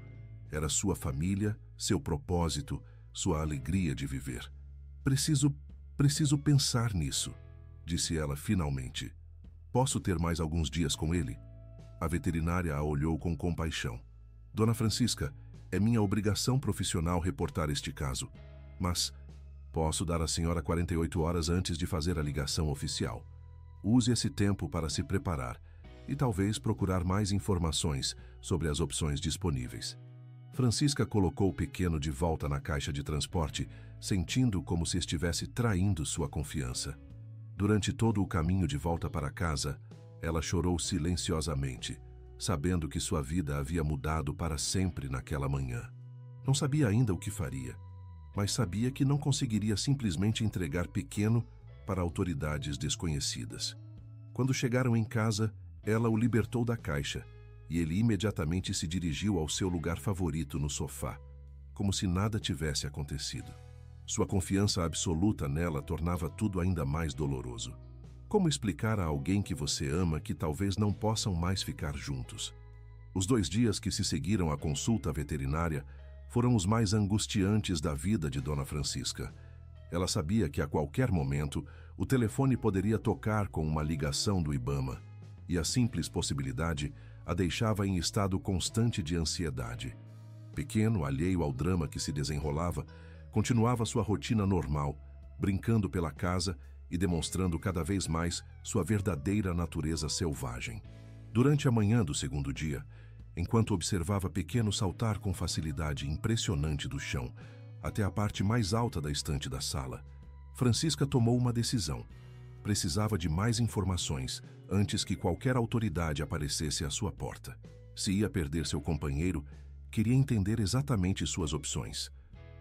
Speaker 1: Era sua família, seu propósito, sua alegria de viver. Preciso pensar nisso, disse ela finalmente. Posso ter mais alguns dias com ele? A veterinária a olhou com compaixão. Dona Francisca, é minha obrigação profissional reportar este caso, mas posso dar à senhora 48 horas antes de fazer a ligação oficial. Use esse tempo para se preparar e talvez procurar mais informações sobre as opções disponíveis. Francisca colocou o Pequeno de volta na caixa de transporte, sentindo como se estivesse traindo sua confiança. Durante todo o caminho de volta para casa, ela chorou silenciosamente, sabendo que sua vida havia mudado para sempre naquela manhã. Não sabia ainda o que faria, mas sabia que não conseguiria simplesmente entregar Pequeno para autoridades desconhecidas. Quando chegaram em casa, ela o libertou da caixa e ele imediatamente se dirigiu ao seu lugar favorito no sofá, como se nada tivesse acontecido. Sua confiança absoluta nela tornava tudo ainda mais doloroso. Como explicar a alguém que você ama que talvez não possam mais ficar juntos? Os 2 dias que se seguiram à consulta veterinária foram os mais angustiantes da vida de Dona Francisca. Ela sabia que a qualquer momento o telefone poderia tocar com uma ligação do IBAMA, e a simples possibilidade a deixava em estado constante de ansiedade. Pequeno, alheio ao drama que se desenrolava, continuava sua rotina normal, brincando pela casa e demonstrando cada vez mais sua verdadeira natureza selvagem. Durante a manhã do segundo dia, enquanto observava Pequeno saltar com facilidade impressionante do chão até a parte mais alta da estante da sala, Francisca tomou uma decisão. Precisava de mais informações antes que qualquer autoridade aparecesse à sua porta. Se ia perder seu companheiro, queria entender exatamente suas opções.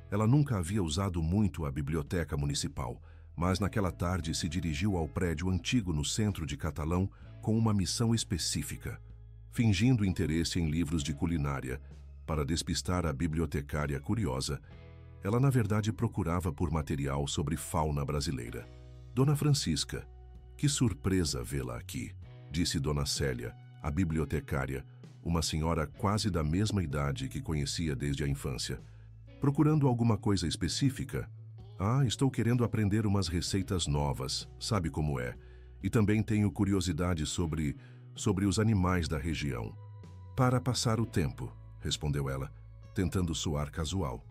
Speaker 1: Ela nunca havia usado muito a biblioteca municipal, mas naquela tarde se dirigiu ao prédio antigo no centro de Catalão com uma missão específica, fingindo interesse em livros de culinária. Para despistar a bibliotecária curiosa, ela na verdade procurava por material sobre fauna brasileira. Dona Francisca, que surpresa vê-la aqui, disse Dona Célia, a bibliotecária, uma senhora quase da mesma idade que conhecia desde a infância. Procurando alguma coisa específica? Estou querendo aprender umas receitas novas, sabe como é, e também tenho curiosidade sobre os animais da região. Para passar o tempo, respondeu ela, tentando soar casual.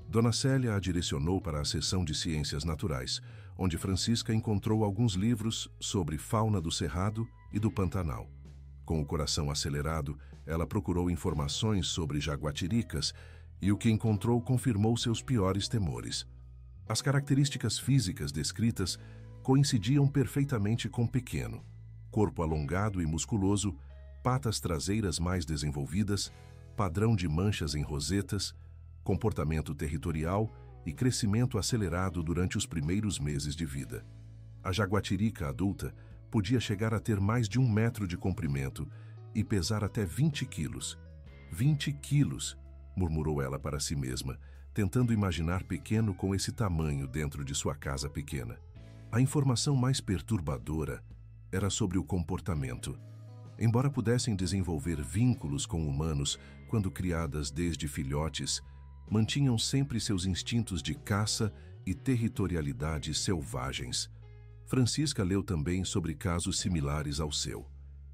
Speaker 1: Dona Célia a direcionou para a seção de ciências naturais, onde Francisca encontrou alguns livros sobre fauna do Cerrado e do Pantanal. Com o coração acelerado, ela procurou informações sobre jaguatiricas e o que encontrou confirmou seus piores temores. As características físicas descritas coincidiam perfeitamente com Pequeno. Corpo alongado e musculoso, patas traseiras mais desenvolvidas, padrão de manchas em rosetas, comportamento territorial e crescimento acelerado durante os primeiros meses de vida. A jaguatirica adulta podia chegar a ter mais de 1 metro de comprimento e pesar até 20 quilos. 20 quilos, murmurou ela para si mesma, tentando imaginar Pequeno com esse tamanho dentro de sua casa pequena. A informação mais perturbadora era sobre o comportamento. Embora pudessem desenvolver vínculos com humanos quando criadas desde filhotes, mantinham sempre seus instintos de caça e territorialidade selvagens. Francisca leu também sobre casos similares ao seu.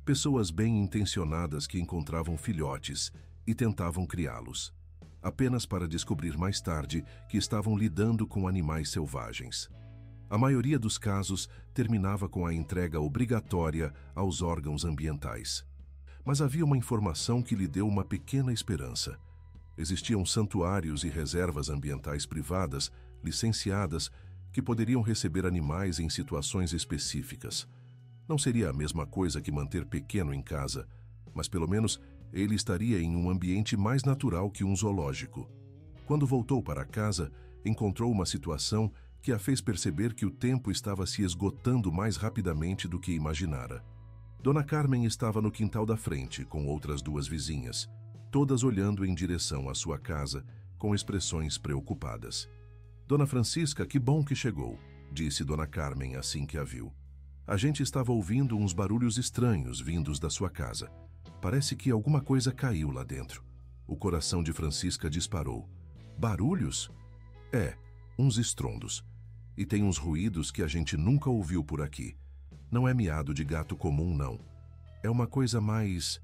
Speaker 1: Pessoas bem-intencionadas que encontravam filhotes e tentavam criá-los, apenas para descobrir mais tarde que estavam lidando com animais selvagens. A maioria dos casos terminava com a entrega obrigatória aos órgãos ambientais. Mas havia uma informação que lhe deu uma pequena esperança. Existiam santuários e reservas ambientais privadas, licenciadas, que poderiam receber animais em situações específicas. Não seria a mesma coisa que manter Pequeno em casa, mas pelo menos ele estaria em um ambiente mais natural que um zoológico. Quando voltou para casa, encontrou uma situação que a fez perceber que o tempo estava se esgotando mais rapidamente do que imaginara. Dona Carmen estava no quintal da frente, com outras duas vizinhas, todas olhando em direção à sua casa, com expressões preocupadas. Dona Francisca, que bom que chegou, disse Dona Carmen assim que a viu. A gente estava ouvindo uns barulhos estranhos vindos da sua casa. Parece que alguma coisa caiu lá dentro. O coração de Francisca disparou. Barulhos? É, uns estrondos. E tem uns ruídos que a gente nunca ouviu por aqui. Não é miado de gato comum, não. É uma coisa mais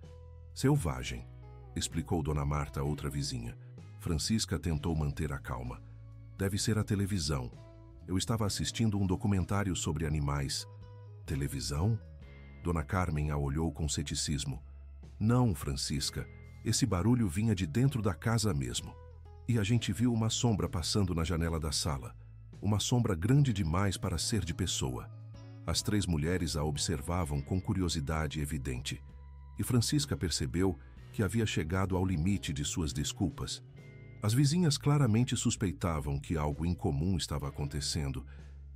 Speaker 1: selvagem, explicou Dona Marta, outra vizinha. Francisca tentou manter a calma. Deve ser a televisão. Eu estava assistindo um documentário sobre animais. Televisão? Dona Carmen a olhou com ceticismo. Não, Francisca. Esse barulho vinha de dentro da casa mesmo. E a gente viu uma sombra passando na janela da sala. Uma sombra grande demais para ser de pessoa. As três mulheres a observavam com curiosidade evidente. E Francisca percebeu que havia chegado ao limite de suas desculpas. As vizinhas claramente suspeitavam que algo incomum estava acontecendo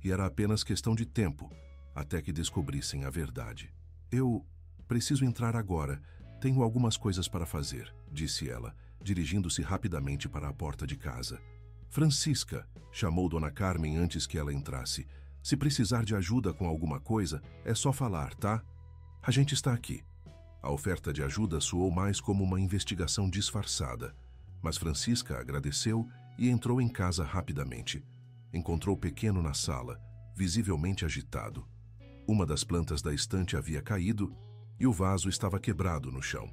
Speaker 1: e era apenas questão de tempo até que descobrissem a verdade. Eu preciso entrar agora. Tenho algumas coisas para fazer, disse ela, dirigindo-se rapidamente para a porta de casa. Francisca, chamou Dona Carmen antes que ela entrasse. Se precisar de ajuda com alguma coisa, é só falar, tá? A gente está aqui. A oferta de ajuda soou mais como uma investigação disfarçada, mas Francisca agradeceu e entrou em casa rapidamente. Encontrou Pequeno na sala, visivelmente agitado. Uma das plantas da estante havia caído e o vaso estava quebrado no chão.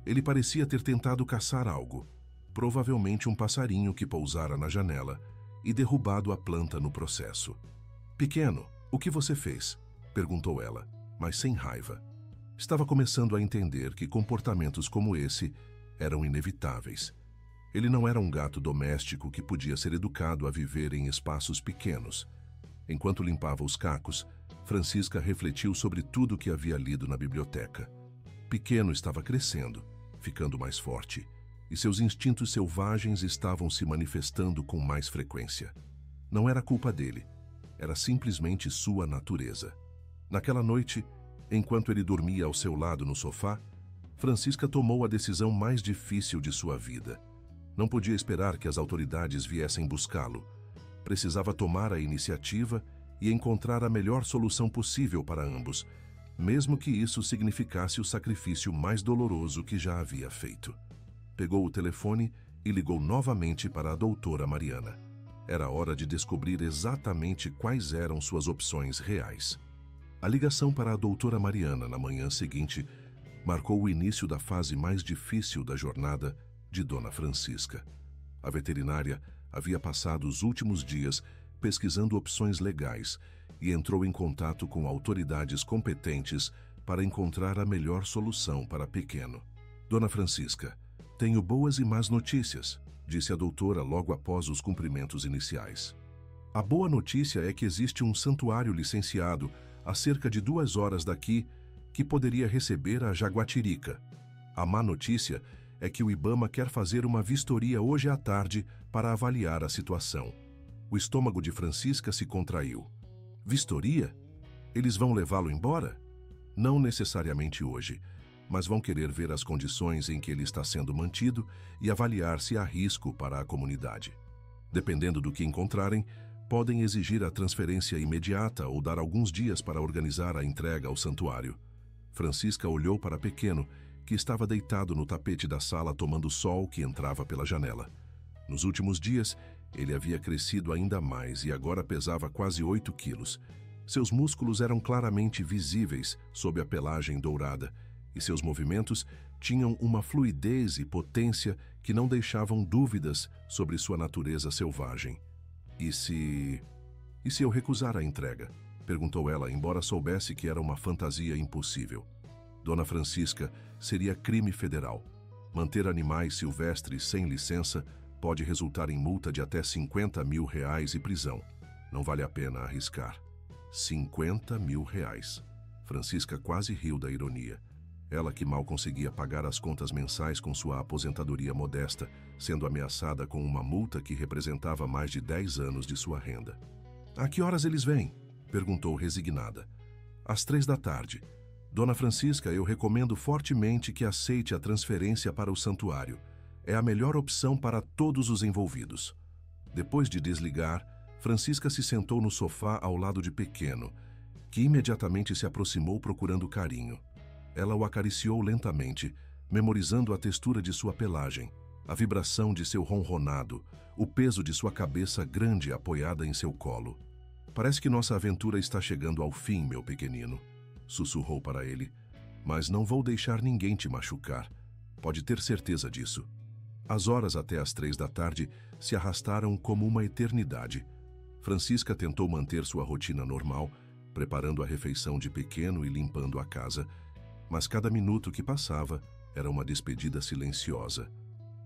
Speaker 1: Ele parecia ter tentado caçar algo, provavelmente um passarinho que pousara na janela e derrubado a planta no processo. Pequeno, o que você fez? Perguntou ela, mas sem raiva. Estava começando a entender que comportamentos como esse eram inevitáveis. Ele não era um gato doméstico que podia ser educado a viver em espaços pequenos. Enquanto limpava os cacos, Francisca refletiu sobre tudo o que havia lido na biblioteca. Pequeno estava crescendo, ficando mais forte, e seus instintos selvagens estavam se manifestando com mais frequência. Não era culpa dele, era simplesmente sua natureza. Naquela noite, enquanto ele dormia ao seu lado no sofá, Francisca tomou a decisão mais difícil de sua vida. Não podia esperar que as autoridades viessem buscá-lo. Precisava tomar a iniciativa e encontrar a melhor solução possível para ambos, mesmo que isso significasse o sacrifício mais doloroso que já havia feito. Pegou o telefone e ligou novamente para a doutora Mariana. Era hora de descobrir exatamente quais eram suas opções reais. A ligação para a doutora Mariana na manhã seguinte marcou o início da fase mais difícil da jornada de Dona Francisca. A veterinária havia passado os últimos dias pesquisando opções legais e entrou em contato com autoridades competentes para encontrar a melhor solução para Pequeno. Dona Francisca, tenho boas e más notícias, disse a doutora logo após os cumprimentos iniciais. A boa notícia é que existe um santuário licenciado a cerca de 2 horas daqui que poderia receber a jaguatirica. A má notícia é que o IBAMA quer fazer uma vistoria hoje à tarde para avaliar a situação. O estômago de Francisca se contraiu. Vistoria? Eles vão levá-lo embora? Não necessariamente hoje, mas vão querer ver as condições em que ele está sendo mantido e avaliar se há risco para a comunidade. Dependendo do que encontrarem, podem exigir a transferência imediata ou dar alguns dias para organizar a entrega ao santuário. Francisca olhou para Pequeno, que estava deitado no tapete da sala tomando sol que entrava pela janela. Nos últimos dias, ele havia crescido ainda mais e agora pesava quase 8 quilos. Seus músculos eram claramente visíveis sob a pelagem dourada e seus movimentos tinham uma fluidez e potência que não deixavam dúvidas sobre sua natureza selvagem. E se... E se eu recusar a entrega? Perguntou ela, embora soubesse que era uma fantasia impossível. Dona Francisca, seria crime federal. Manter animais silvestres sem licença pode resultar em multa de até R$50 mil e prisão. Não vale a pena arriscar. R$50 mil. Francisca quase riu da ironia. Ela que mal conseguia pagar as contas mensais com sua aposentadoria modesta, sendo ameaçada com uma multa que representava mais de 10 anos de sua renda. "A que horas eles vêm?" perguntou resignada. "Às 3 da tarde. Dona Francisca, eu recomendo fortemente que aceite a transferência para o santuário. É a melhor opção para todos os envolvidos." Depois de desligar, Francisca se sentou no sofá ao lado de Pequeno, que imediatamente se aproximou procurando carinho. Ela o acariciou lentamente, memorizando a textura de sua pelagem, a vibração de seu ronronado, o peso de sua cabeça grande apoiada em seu colo. "Parece que nossa aventura está chegando ao fim, meu pequenino", sussurrou para ele. "Mas não vou deixar ninguém te machucar. Pode ter certeza disso." As horas até às 3 da tarde se arrastaram como uma eternidade. Francisca tentou manter sua rotina normal, preparando a refeição de Pequeno e limpando a casa, mas cada minuto que passava era uma despedida silenciosa.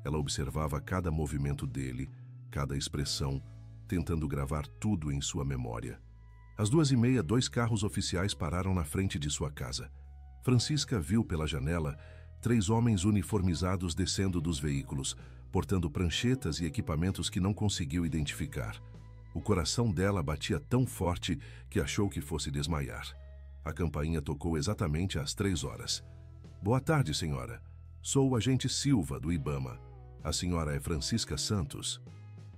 Speaker 1: Ela observava cada movimento dele, cada expressão, tentando gravar tudo em sua memória. Às 2h30, 2 carros oficiais pararam na frente de sua casa. Francisca viu pela janela 3 homens uniformizados descendo dos veículos, portando pranchetas e equipamentos que não conseguiu identificar. O coração dela batia tão forte que achou que fosse desmaiar. A campainha tocou exatamente às 3 horas. "Boa tarde, senhora. Sou o agente Silva, do Ibama. A senhora é Francisca Santos?"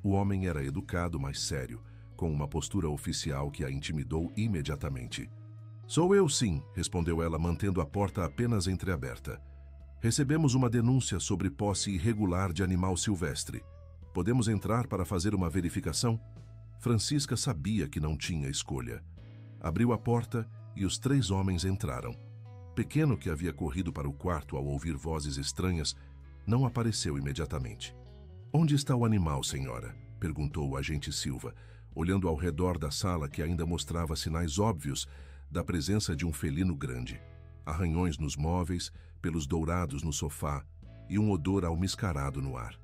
Speaker 1: O homem era educado, mas sério, com uma postura oficial que a intimidou imediatamente. "Sou eu, sim", respondeu ela, mantendo a porta apenas entreaberta. "Recebemos uma denúncia sobre posse irregular de animal silvestre. Podemos entrar para fazer uma verificação?" Francisca sabia que não tinha escolha. Abriu a porta e os 3 homens entraram. Pequeno, que havia corrido para o quarto ao ouvir vozes estranhas, não apareceu imediatamente. "Onde está o animal, senhora?" perguntou o agente Silva, olhando ao redor da sala que ainda mostrava sinais óbvios da presença de um felino grande. Arranhões nos móveis, pelos dourados no sofá e um odor almiscarado no ar.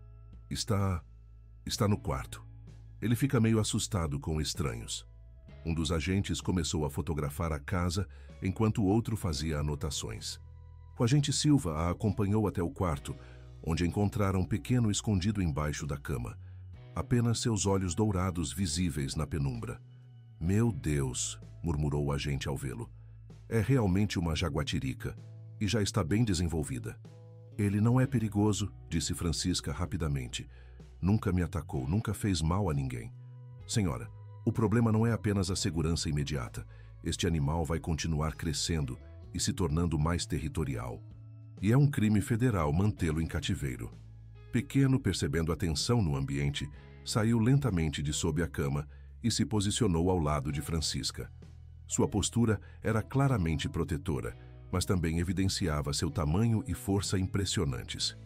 Speaker 1: Está no quarto. Ele fica meio assustado com estranhos." Um dos agentes começou a fotografar a casa, enquanto o outro fazia anotações. O agente Silva a acompanhou até o quarto, onde encontraram Pequeno escondido embaixo da cama. Apenas seus olhos dourados visíveis na penumbra. "Meu Deus", murmurou o agente ao vê-lo. "É realmente uma jaguatirica, e já está bem desenvolvida." "Ele não é perigoso", disse Francisca rapidamente. "Nunca me atacou, nunca fez mal a ninguém." "Senhora, o problema não é apenas a segurança imediata. Este animal vai continuar crescendo e se tornando mais territorial. E é um crime federal mantê-lo em cativeiro." Pequeno, percebendo a tensão no ambiente, saiu lentamente de sob a cama e se posicionou ao lado de Francisca. Sua postura era claramente protetora, mas também evidenciava seu tamanho e força impressionantes.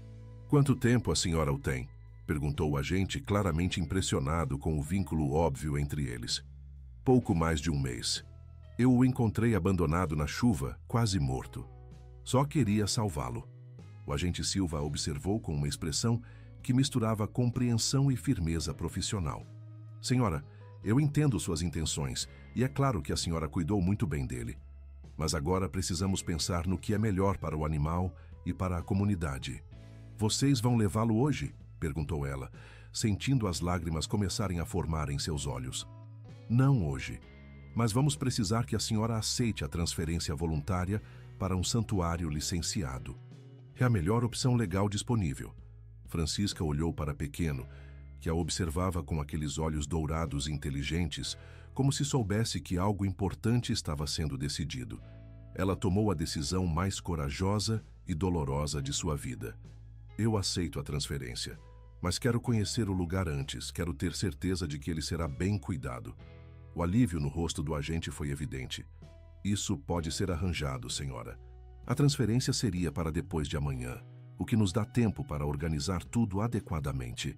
Speaker 1: "Quanto tempo a senhora o tem?" perguntou o agente, claramente impressionado com o vínculo óbvio entre eles. "Pouco mais de 1 mês. Eu o encontrei abandonado na chuva, quase morto. Só queria salvá-lo." O agente Silva observou com uma expressão que misturava compreensão e firmeza profissional. "Senhora, eu entendo suas intenções e é claro que a senhora cuidou muito bem dele. Mas agora precisamos pensar no que é melhor para o animal e para a comunidade." "Vocês vão levá-lo hoje?" perguntou ela, sentindo as lágrimas começarem a formar em seus olhos. "Não hoje, mas vamos precisar que a senhora aceite a transferência voluntária para um santuário licenciado. É a melhor opção legal disponível." Francisca olhou para Pequeno, que a observava com aqueles olhos dourados e inteligentes, como se soubesse que algo importante estava sendo decidido. Ela tomou a decisão mais corajosa e dolorosa de sua vida. "Eu aceito a transferência, mas quero conhecer o lugar antes, quero ter certeza de que ele será bem cuidado." O alívio no rosto do agente foi evidente. "Isso pode ser arranjado, senhora. A transferência seria para depois de amanhã, o que nos dá tempo para organizar tudo adequadamente."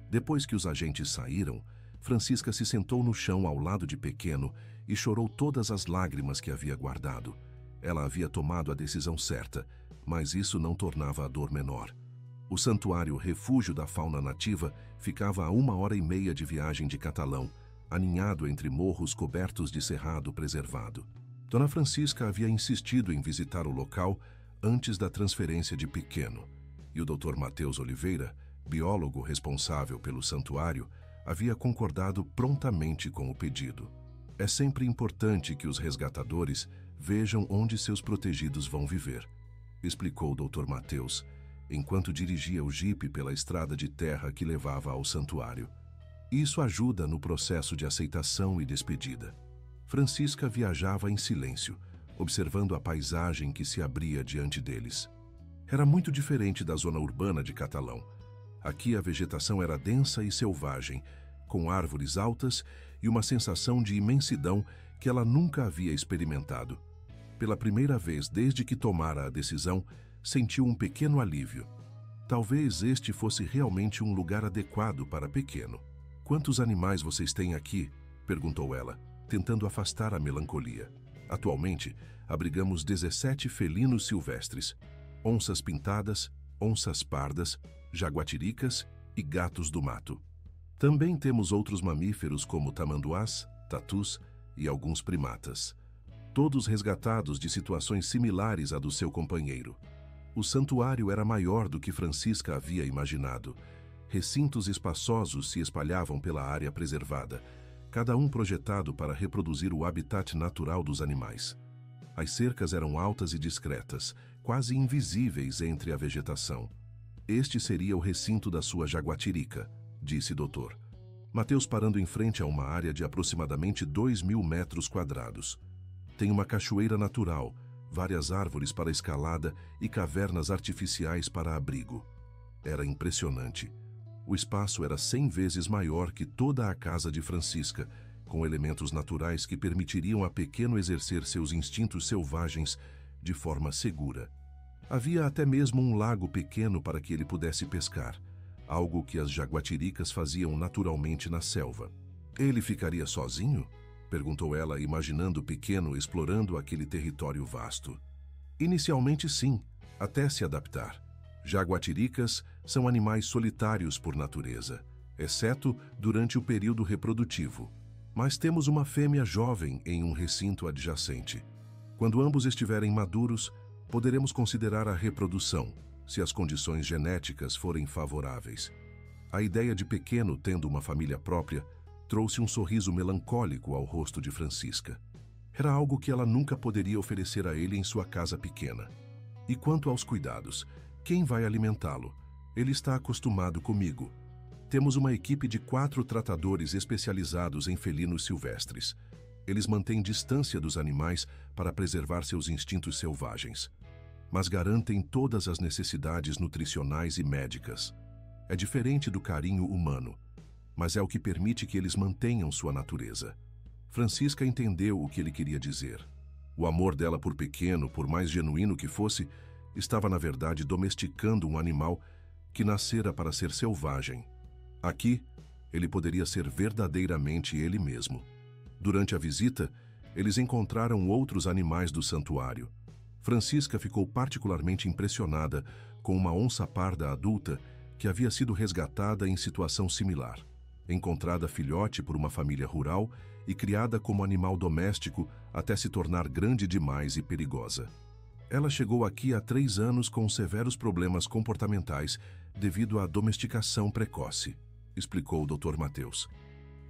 Speaker 1: Depois que os agentes saíram, Francisca se sentou no chão ao lado de Pequeno e chorou todas as lágrimas que havia guardado. Ela havia tomado a decisão certa, mas isso não tornava a dor menor. O santuário Refúgio da Fauna Nativa ficava a 1h30 de viagem de Catalão, aninhado entre morros cobertos de cerrado preservado. Dona Francisca havia insistido em visitar o local antes da transferência de Pequeno, e o Dr. Mateus Oliveira, biólogo responsável pelo santuário, havia concordado prontamente com o pedido. É sempre importante que os resgatadores vejam onde seus protegidos vão viver, explicou o Dr. Mateus, enquanto dirigia o jipe pela estrada de terra que levava ao santuário. Isso ajuda no processo de aceitação e despedida. Francisca viajava em silêncio, observando a paisagem que se abria diante deles. Era muito diferente da zona urbana de Catalão. Aqui a vegetação era densa e selvagem, com árvores altas e uma sensação de imensidão que ela nunca havia experimentado. Pela primeira vez desde que tomara a decisão, sentiu um pequeno alívio. Talvez este fosse realmente um lugar adequado para Pequeno. "Quantos animais vocês têm aqui?" perguntou ela, tentando afastar a melancolia. "Atualmente, abrigamos 17 felinos silvestres, onças pintadas, onças pardas, jaguatiricas e gatos do mato. Também temos outros mamíferos como tamanduás, tatus e alguns primatas, todos resgatados de situações similares à do seu companheiro." O santuário era maior do que Francisca havia imaginado. Recintos espaçosos se espalhavam pela área preservada, cada um projetado para reproduzir o habitat natural dos animais. As cercas eram altas e discretas, quase invisíveis entre a vegetação. "Este seria o recinto da sua jaguatirica", disse Dr. Mateus, parando em frente a uma área de aproximadamente 2.000 metros quadrados. "Tem uma cachoeira natural, várias árvores para escalada e cavernas artificiais para abrigo." Era impressionante. O espaço era 100 vezes maior que toda a casa de Francisca, com elementos naturais que permitiriam a Pequeno exercer seus instintos selvagens de forma segura. Havia até mesmo um lago pequeno para que ele pudesse pescar, algo que as jaguatiricas faziam naturalmente na selva. "Ele ficaria sozinho?" perguntou ela, imaginando Pequeno explorando aquele território vasto. "Inicialmente sim, até se adaptar. Jaguatiricas são animais solitários por natureza, exceto durante o período reprodutivo. Mas temos uma fêmea jovem em um recinto adjacente. Quando ambos estiverem maduros, poderemos considerar a reprodução, se as condições genéticas forem favoráveis." A ideia de Pequeno tendo uma família própria trouxe um sorriso melancólico ao rosto de Francisca. Era algo que ela nunca poderia oferecer a ele em sua casa pequena. "E quanto aos cuidados, quem vai alimentá-lo? Ele está acostumado comigo. Temos uma equipe de 4 tratadores especializados em felinos silvestres. Eles mantêm distância dos animais para preservar seus instintos selvagens, mas garantem todas as necessidades nutricionais e médicas. É diferente do carinho humano, mas é o que permite que eles mantenham sua natureza." Francisca entendeu o que ele queria dizer. O amor dela por Pequeno, por mais genuíno que fosse, estava na verdade domesticando um animal que nascera para ser selvagem. Aqui, ele poderia ser verdadeiramente ele mesmo. Durante a visita, eles encontraram outros animais do santuário. Francisca ficou particularmente impressionada com uma onça parda adulta que havia sido resgatada em situação similar, encontrada filhote por uma família rural e criada como animal doméstico até se tornar grande demais e perigosa. Ela chegou aqui há 3 anos com severos problemas comportamentais devido à domesticação precoce, explicou o Dr. Mateus.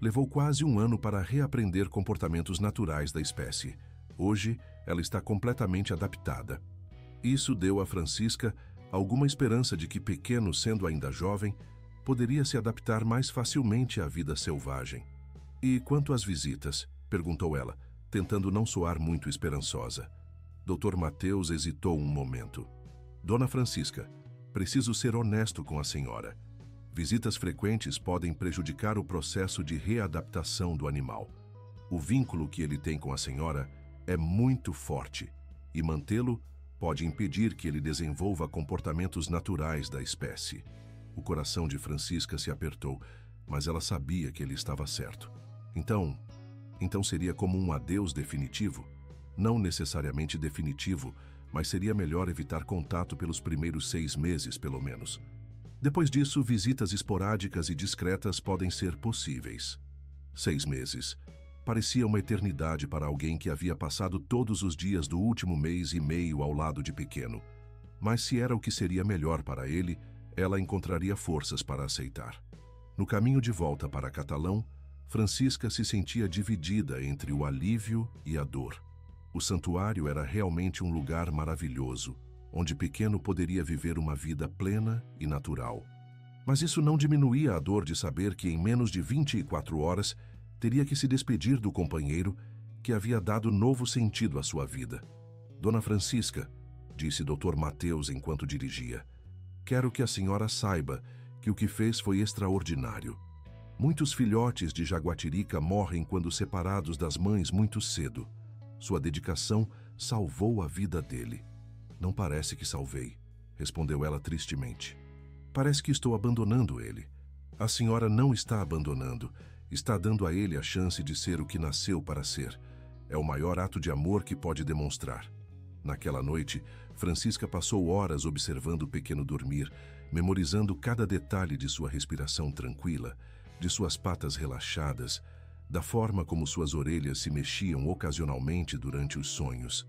Speaker 1: Levou quase 1 ano para reaprender comportamentos naturais da espécie. Hoje, ela está completamente adaptada. Isso deu a Francisca alguma esperança de que Pequeno, sendo ainda jovem, poderia se adaptar mais facilmente à vida selvagem. "E quanto às visitas?" perguntou ela, tentando não soar muito esperançosa. Dr. Mateus hesitou um momento. "Dona Francisca, preciso ser honesto com a senhora. Visitas frequentes podem prejudicar o processo de readaptação do animal. O vínculo que ele tem com a senhora é muito forte, e mantê-lo pode impedir que ele desenvolva comportamentos naturais da espécie." O coração de Francisca se apertou. mas ela sabia que ele estava certo. Então seria como um adeus definitivo? Não necessariamente definitivo, mas seria melhor evitar contato pelos primeiros 6 meses, pelo menos. Depois disso, visitas esporádicas e discretas podem ser possíveis. 6 meses. Parecia uma eternidade para alguém que havia passado todos os dias do último mês e meio ao lado de Pequeno. Mas se era o que seria melhor para ele, ela encontraria forças para aceitar. No caminho de volta para Catalão, Francisca se sentia dividida entre o alívio e a dor. O santuário era realmente um lugar maravilhoso, onde Pequeno poderia viver uma vida plena e natural. Mas isso não diminuía a dor de saber que em menos de 24 horas teria que se despedir do companheiro que havia dado novo sentido à sua vida. Dona Francisca, disse Dr. Mateus enquanto dirigia, quero que a senhora saiba que o que fez foi extraordinário. Muitos filhotes de jaguatirica morrem quando separados das mães muito cedo. Sua dedicação salvou a vida dele. Não parece que salvei, respondeu ela tristemente. Parece que estou abandonando ele. A senhora não está abandonando, está dando a ele a chance de ser o que nasceu para ser. É o maior ato de amor que pode demonstrar. Naquela noite, Francisca passou horas observando o Pequeno dormir, memorizando cada detalhe de sua respiração tranquila, de suas patas relaxadas, da forma como suas orelhas se mexiam ocasionalmente durante os sonhos.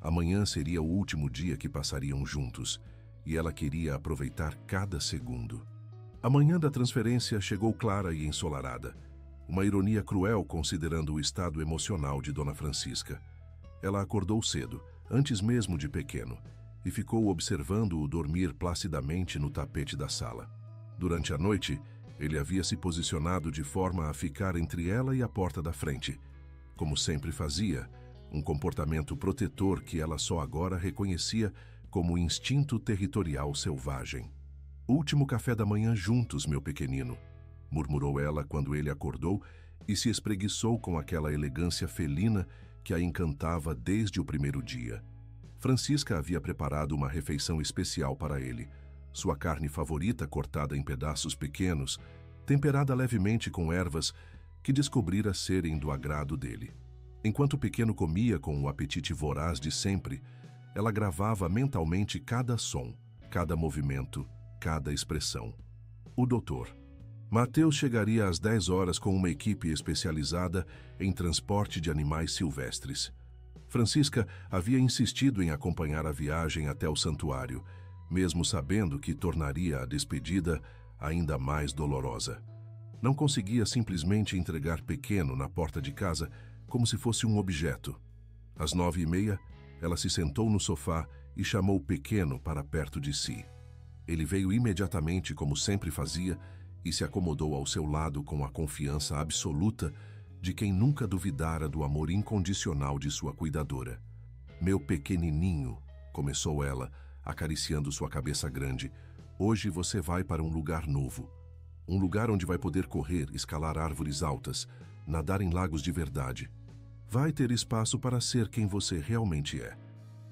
Speaker 1: Amanhã seria o último dia que passariam juntos, e ela queria aproveitar cada segundo. A manhã da transferência chegou clara e ensolarada, uma ironia cruel considerando o estado emocional de Dona Francisca. Ela acordou cedo, antes mesmo de Pequeno, e ficou observando-o dormir placidamente no tapete da sala. Durante a noite, ele havia se posicionado de forma a ficar entre ela e a porta da frente, como sempre fazia, um comportamento protetor que ela só agora reconhecia como instinto territorial selvagem. Último café da manhã juntos, meu pequenino, murmurou ela quando ele acordou e se espreguiçou com aquela elegância felina que a encantava desde o primeiro dia. Francisca havia preparado uma refeição especial para ele, sua carne favorita cortada em pedaços pequenos, temperada levemente com ervas que descobrira serem do agrado dele. Enquanto o Pequeno comia com o apetite voraz de sempre, ela gravava mentalmente cada som, cada movimento, cada expressão. O doutor Mateus chegaria às 10 horas com uma equipe especializada em transporte de animais silvestres. Francisca havia insistido em acompanhar a viagem até o santuário, mesmo sabendo que tornaria a despedida ainda mais dolorosa. Não conseguia simplesmente entregar Pequeno na porta de casa como se fosse um objeto. Às 9h30, ela se sentou no sofá e chamou Pequeno para perto de si. Ele veio imediatamente, como sempre fazia, e se acomodou ao seu lado com a confiança absoluta de quem nunca duvidara do amor incondicional de sua cuidadora. Meu pequenininho, começou ela, acariciando sua cabeça grande, hoje você vai para um lugar novo. Um lugar onde vai poder correr, escalar árvores altas, nadar em lagos de verdade. Vai ter espaço para ser quem você realmente é.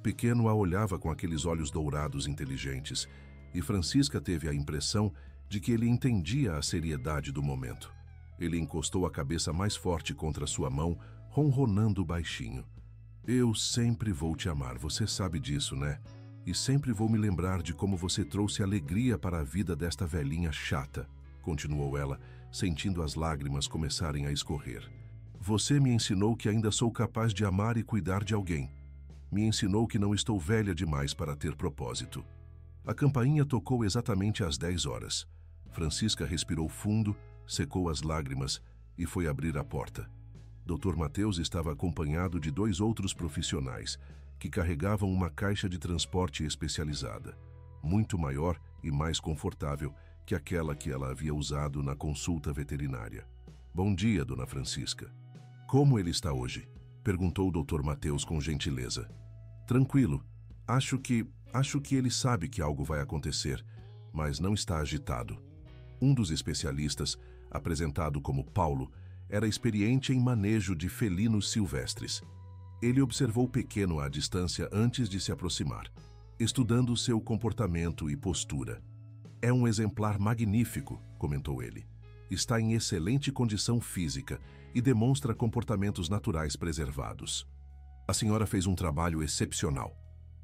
Speaker 1: Pequeno a olhava com aqueles olhos dourados inteligentes, e Francisca teve a impressão de que ele entendia a seriedade do momento. Ele encostou a cabeça mais forte contra sua mão, ronronando baixinho. Eu sempre vou te amar, você sabe disso, né? E sempre vou me lembrar de como você trouxe alegria para a vida desta velhinha chata, continuou ela, sentindo as lágrimas começarem a escorrer. Você me ensinou que ainda sou capaz de amar e cuidar de alguém. Me ensinou que não estou velha demais para ter propósito. A campainha tocou exatamente às 10 horas. Francisca respirou fundo, secou as lágrimas e foi abrir a porta. Dr. Mateus estava acompanhado de 2 outros profissionais, que carregavam uma caixa de transporte especializada, muito maior e mais confortável que aquela que ela havia usado na consulta veterinária. Bom dia, Dona Francisca. Como ele está hoje? Perguntou o Dr. Mateus com gentileza. Tranquilo. Acho que ele sabe que algo vai acontecer, mas não está agitado. Um dos especialistas, apresentado como Paulo, era experiente em manejo de felinos silvestres. Ele observou Pequeno à distância antes de se aproximar, estudando seu comportamento e postura. É um exemplar magnífico, comentou ele. Está em excelente condição física e demonstra comportamentos naturais preservados. A senhora fez um trabalho excepcional.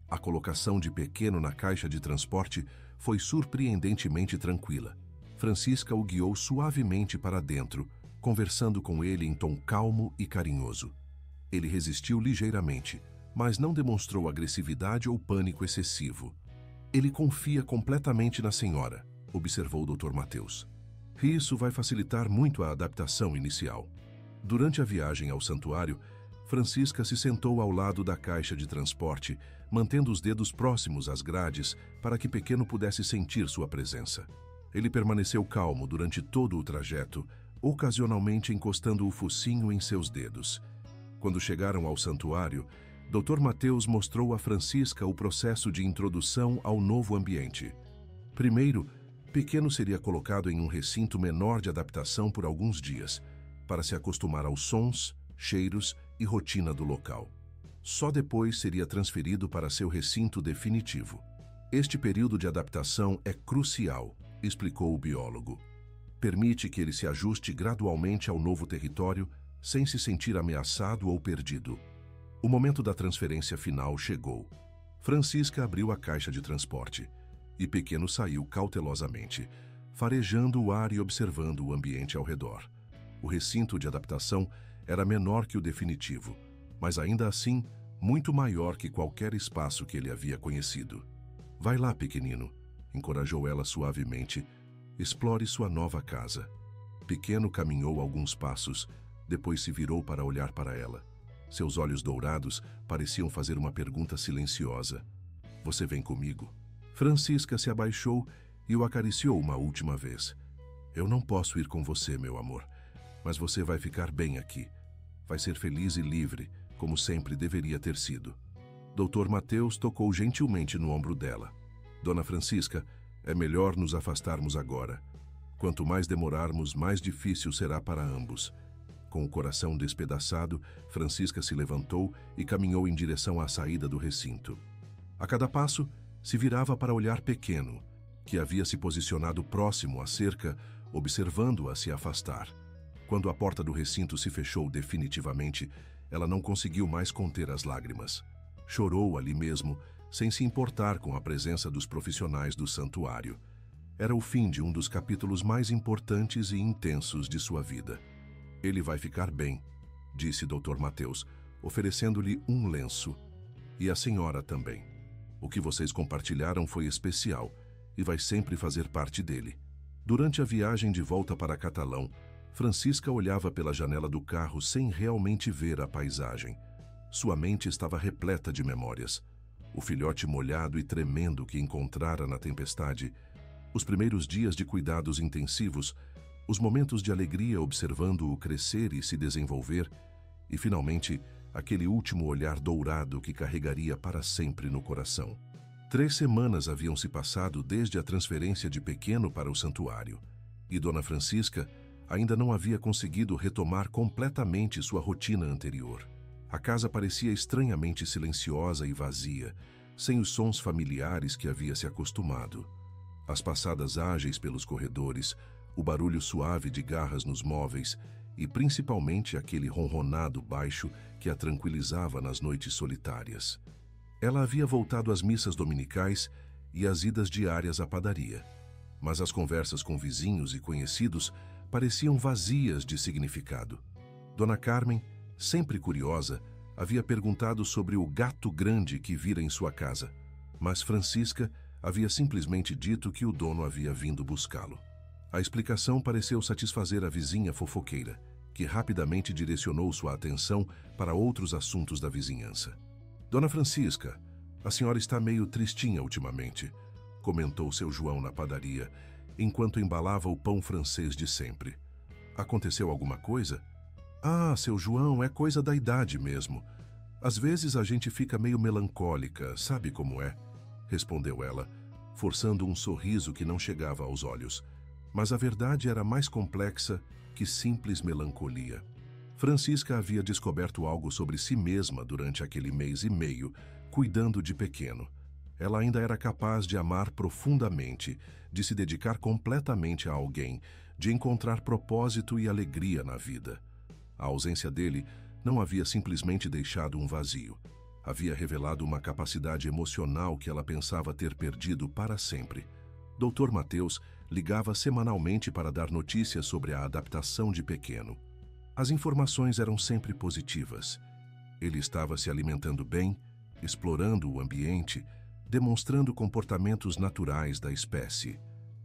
Speaker 1: A colocação de Pequeno na caixa de transporte foi surpreendentemente tranquila. Francisca o guiou suavemente para dentro, conversando com ele em tom calmo e carinhoso. Ele resistiu ligeiramente, mas não demonstrou agressividade ou pânico excessivo. Ele confia completamente na senhora, observou o Dr. Mateus. Isso vai facilitar muito a adaptação inicial. Durante a viagem ao santuário, Francisca se sentou ao lado da caixa de transporte, mantendo os dedos próximos às grades para que Pequeno pudesse sentir sua presença. Ele permaneceu calmo durante todo o trajeto, ocasionalmente encostando o focinho em seus dedos. Quando chegaram ao santuário, Dr. Mateus mostrou a Francisca o processo de introdução ao novo ambiente. Primeiro, Pequeno seria colocado em um recinto menor de adaptação por alguns dias, para se acostumar aos sons, cheiros e rotina do local. Só depois seria transferido para seu recinto definitivo. Este período de adaptação é crucial, explicou o biólogo. Permite que ele se ajuste gradualmente ao novo território, sem se sentir ameaçado ou perdido. O momento da transferência final chegou. Francisca abriu a caixa de transporte e Pequeno saiu cautelosamente, farejando o ar e observando o ambiente ao redor. O recinto de adaptação era menor que o definitivo, mas ainda assim muito maior que qualquer espaço que ele havia conhecido. Vai lá, pequenino, encorajou ela suavemente. Explore sua nova casa. Pequeno caminhou alguns passos, depois se virou para olhar para ela. Seus olhos dourados pareciam fazer uma pergunta silenciosa. Você vem comigo? Francisca se abaixou e o acariciou uma última vez. Eu não posso ir com você, meu amor, mas você vai ficar bem aqui. Vai ser feliz e livre, como sempre deveria ter sido. Dr. Mateus tocou gentilmente no ombro dela. Dona Francisca, é melhor nos afastarmos agora. Quanto mais demorarmos, mais difícil será para ambos. Com o coração despedaçado, Francisca se levantou e caminhou em direção à saída do recinto. A cada passo, se virava para olhar Pequeno, que havia se posicionado próximo à cerca, observando-a se afastar. Quando a porta do recinto se fechou definitivamente, ela não conseguiu mais conter as lágrimas. Chorou ali mesmo, sem se importar com a presença dos profissionais do santuário. Era o fim de um dos capítulos mais importantes e intensos de sua vida. Ele vai ficar bem, disse Dr. Mateus, oferecendo-lhe um lenço. E a senhora também. O que vocês compartilharam foi especial e vai sempre fazer parte dele. Durante a viagem de volta para Catalão, Francisca olhava pela janela do carro sem realmente ver a paisagem. Sua mente estava repleta de memórias. O filhote molhado e tremendo que encontrara na tempestade, os primeiros dias de cuidados intensivos, os momentos de alegria observando-o crescer e se desenvolver, e, finalmente, aquele último olhar dourado que carregaria para sempre no coração. 3 semanas haviam se passado desde a transferência de Pequeno para o santuário, e Dona Francisca ainda não havia conseguido retomar completamente sua rotina anterior. A casa parecia estranhamente silenciosa e vazia, sem os sons familiares que havia se acostumado. As passadas ágeis pelos corredores, o barulho suave de garras nos móveis e principalmente aquele ronronado baixo que a tranquilizava nas noites solitárias. Ela havia voltado às missas dominicais e às idas diárias à padaria, mas as conversas com vizinhos e conhecidos pareciam vazias de significado. Dona Carmen, sempre curiosa, havia perguntado sobre o gato grande que vira em sua casa, mas Francisca havia simplesmente dito que o dono havia vindo buscá-lo. A explicação pareceu satisfazer a vizinha fofoqueira, que rapidamente direcionou sua atenção para outros assuntos da vizinhança. Dona Francisca, a senhora está meio tristinha ultimamente, comentou seu João na padaria, enquanto embalava o pão francês de sempre. Aconteceu alguma coisa? Ah, seu João, é coisa da idade mesmo. Às vezes a gente fica meio melancólica, sabe como é? Respondeu ela, forçando um sorriso que não chegava aos olhos. Mas a verdade era mais complexa que simples melancolia. Francisca havia descoberto algo sobre si mesma durante aquele mês e meio, cuidando de Pequeno. Ela ainda era capaz de amar profundamente, de se dedicar completamente a alguém, de encontrar propósito e alegria na vida. A ausência dele não havia simplesmente deixado um vazio. Havia revelado uma capacidade emocional que ela pensava ter perdido para sempre. Dr. Mateus ligava semanalmente para dar notícias sobre a adaptação de Pequeno. As informações eram sempre positivas. Ele estava se alimentando bem, explorando o ambiente, demonstrando comportamentos naturais da espécie.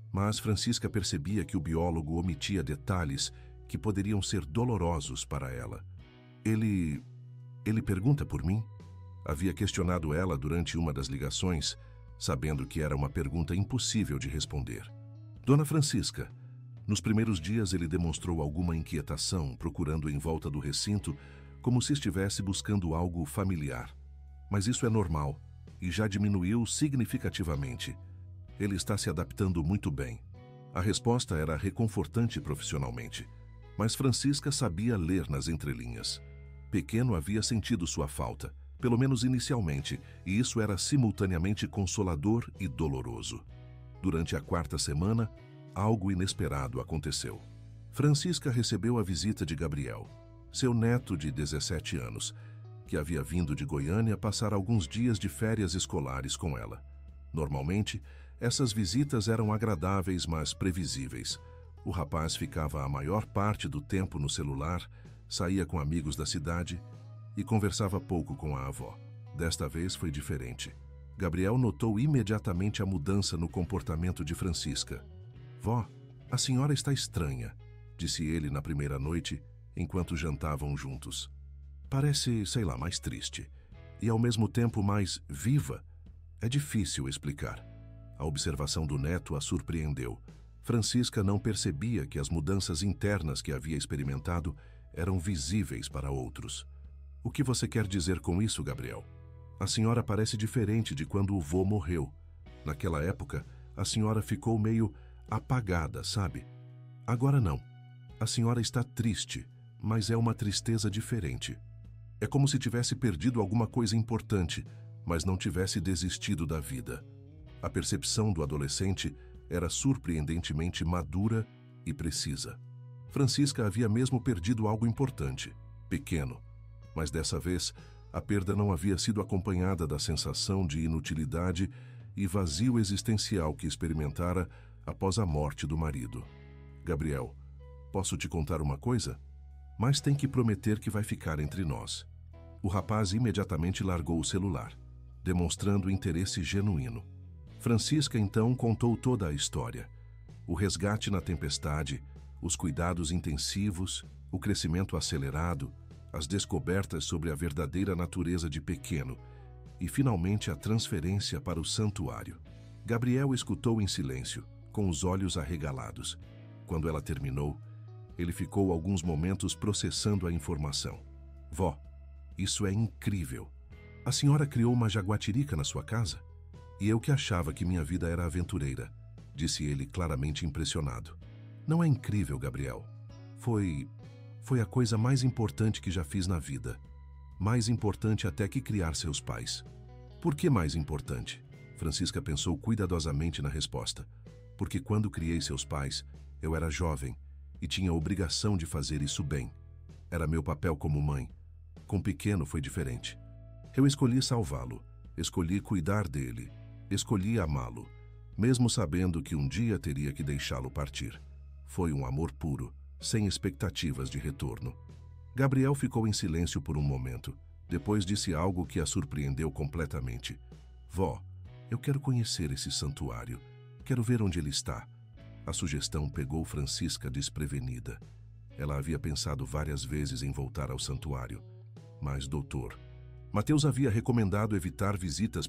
Speaker 1: Mas Francisca percebia que o biólogo omitia detalhes que poderiam ser dolorosos para ela. Ele pergunta por mim? Havia questionado ela durante uma das ligações, sabendo que era uma pergunta impossível de responder. Dona Francisca, nos primeiros dias ele demonstrou alguma inquietação, procurando em volta do recinto, como se estivesse buscando algo familiar. Mas isso é normal e já diminuiu significativamente. Ele está se adaptando muito bem. A resposta era reconfortante profissionalmente, mas Francisca sabia ler nas entrelinhas. Pequeno havia sentido sua falta, pelo menos inicialmente, e isso era simultaneamente consolador e doloroso. Durante a 4ª semana, algo inesperado aconteceu. Francisca recebeu a visita de Gabriel, seu neto de 17 anos, que havia vindo de Goiânia passar alguns dias de férias escolares com ela. Normalmente, essas visitas eram agradáveis, mas previsíveis. O rapaz ficava a maior parte do tempo no celular, saía com amigos da cidade e conversava pouco com a avó. Desta vez foi diferente. Gabriel notou imediatamente a mudança no comportamento de Francisca. "Vó, a senhora está estranha", disse ele na primeira noite, enquanto jantavam juntos. "Parece, sei lá, mais triste. E ao mesmo tempo mais viva. É difícil explicar." A observação do neto a surpreendeu. Francisca não percebia que as mudanças internas que havia experimentado eram visíveis para outros. "O que você quer dizer com isso, Gabriel? A senhora parece diferente de quando o vô morreu. Naquela época, a senhora ficou meio apagada, sabe? Agora não. A senhora está triste, mas é uma tristeza diferente. É como se tivesse perdido alguma coisa importante, mas não tivesse desistido da vida." A percepção do adolescente era surpreendentemente madura e precisa. Francisca havia mesmo perdido algo importante, Pequeno, mas dessa vez a perda não havia sido acompanhada da sensação de inutilidade e vazio existencial que experimentara após a morte do marido. "Gabriel, posso te contar uma coisa? Mas tem que prometer que vai ficar entre nós." O rapaz imediatamente largou o celular, demonstrando interesse genuíno. Francisca então contou toda a história. O resgate na tempestade, os cuidados intensivos, o crescimento acelerado, as descobertas sobre a verdadeira natureza de Pequeno e, finalmente, a transferência para o santuário. Gabriel escutou em silêncio, com os olhos arregalados. Quando ela terminou, ele ficou alguns momentos processando a informação. "Vó, isso é incrível. A senhora criou uma jaguatirica na sua casa? E eu que achava que minha vida era aventureira", disse ele claramente impressionado. "Não é incrível, Gabriel? Foi a coisa mais importante que já fiz na vida. Mais importante até que criar seus pais." "Por que mais importante?" Francisca pensou cuidadosamente na resposta. "Porque quando criei seus pais, eu era jovem e tinha a obrigação de fazer isso bem. Era meu papel como mãe. Com Pequeno foi diferente. Eu escolhi salvá-lo, escolhi cuidar dele, escolhi amá-lo, mesmo sabendo que um dia teria que deixá-lo partir. Foi um amor puro, sem expectativas de retorno." Gabriel ficou em silêncio por um momento. Depois disse algo que a surpreendeu completamente. "Vó, eu quero conhecer esse santuário. Quero ver onde ele está." A sugestão pegou Francisca desprevenida. Ela havia pensado várias vezes em voltar ao santuário. Mas, doutor, Mateus havia recomendado evitar visitas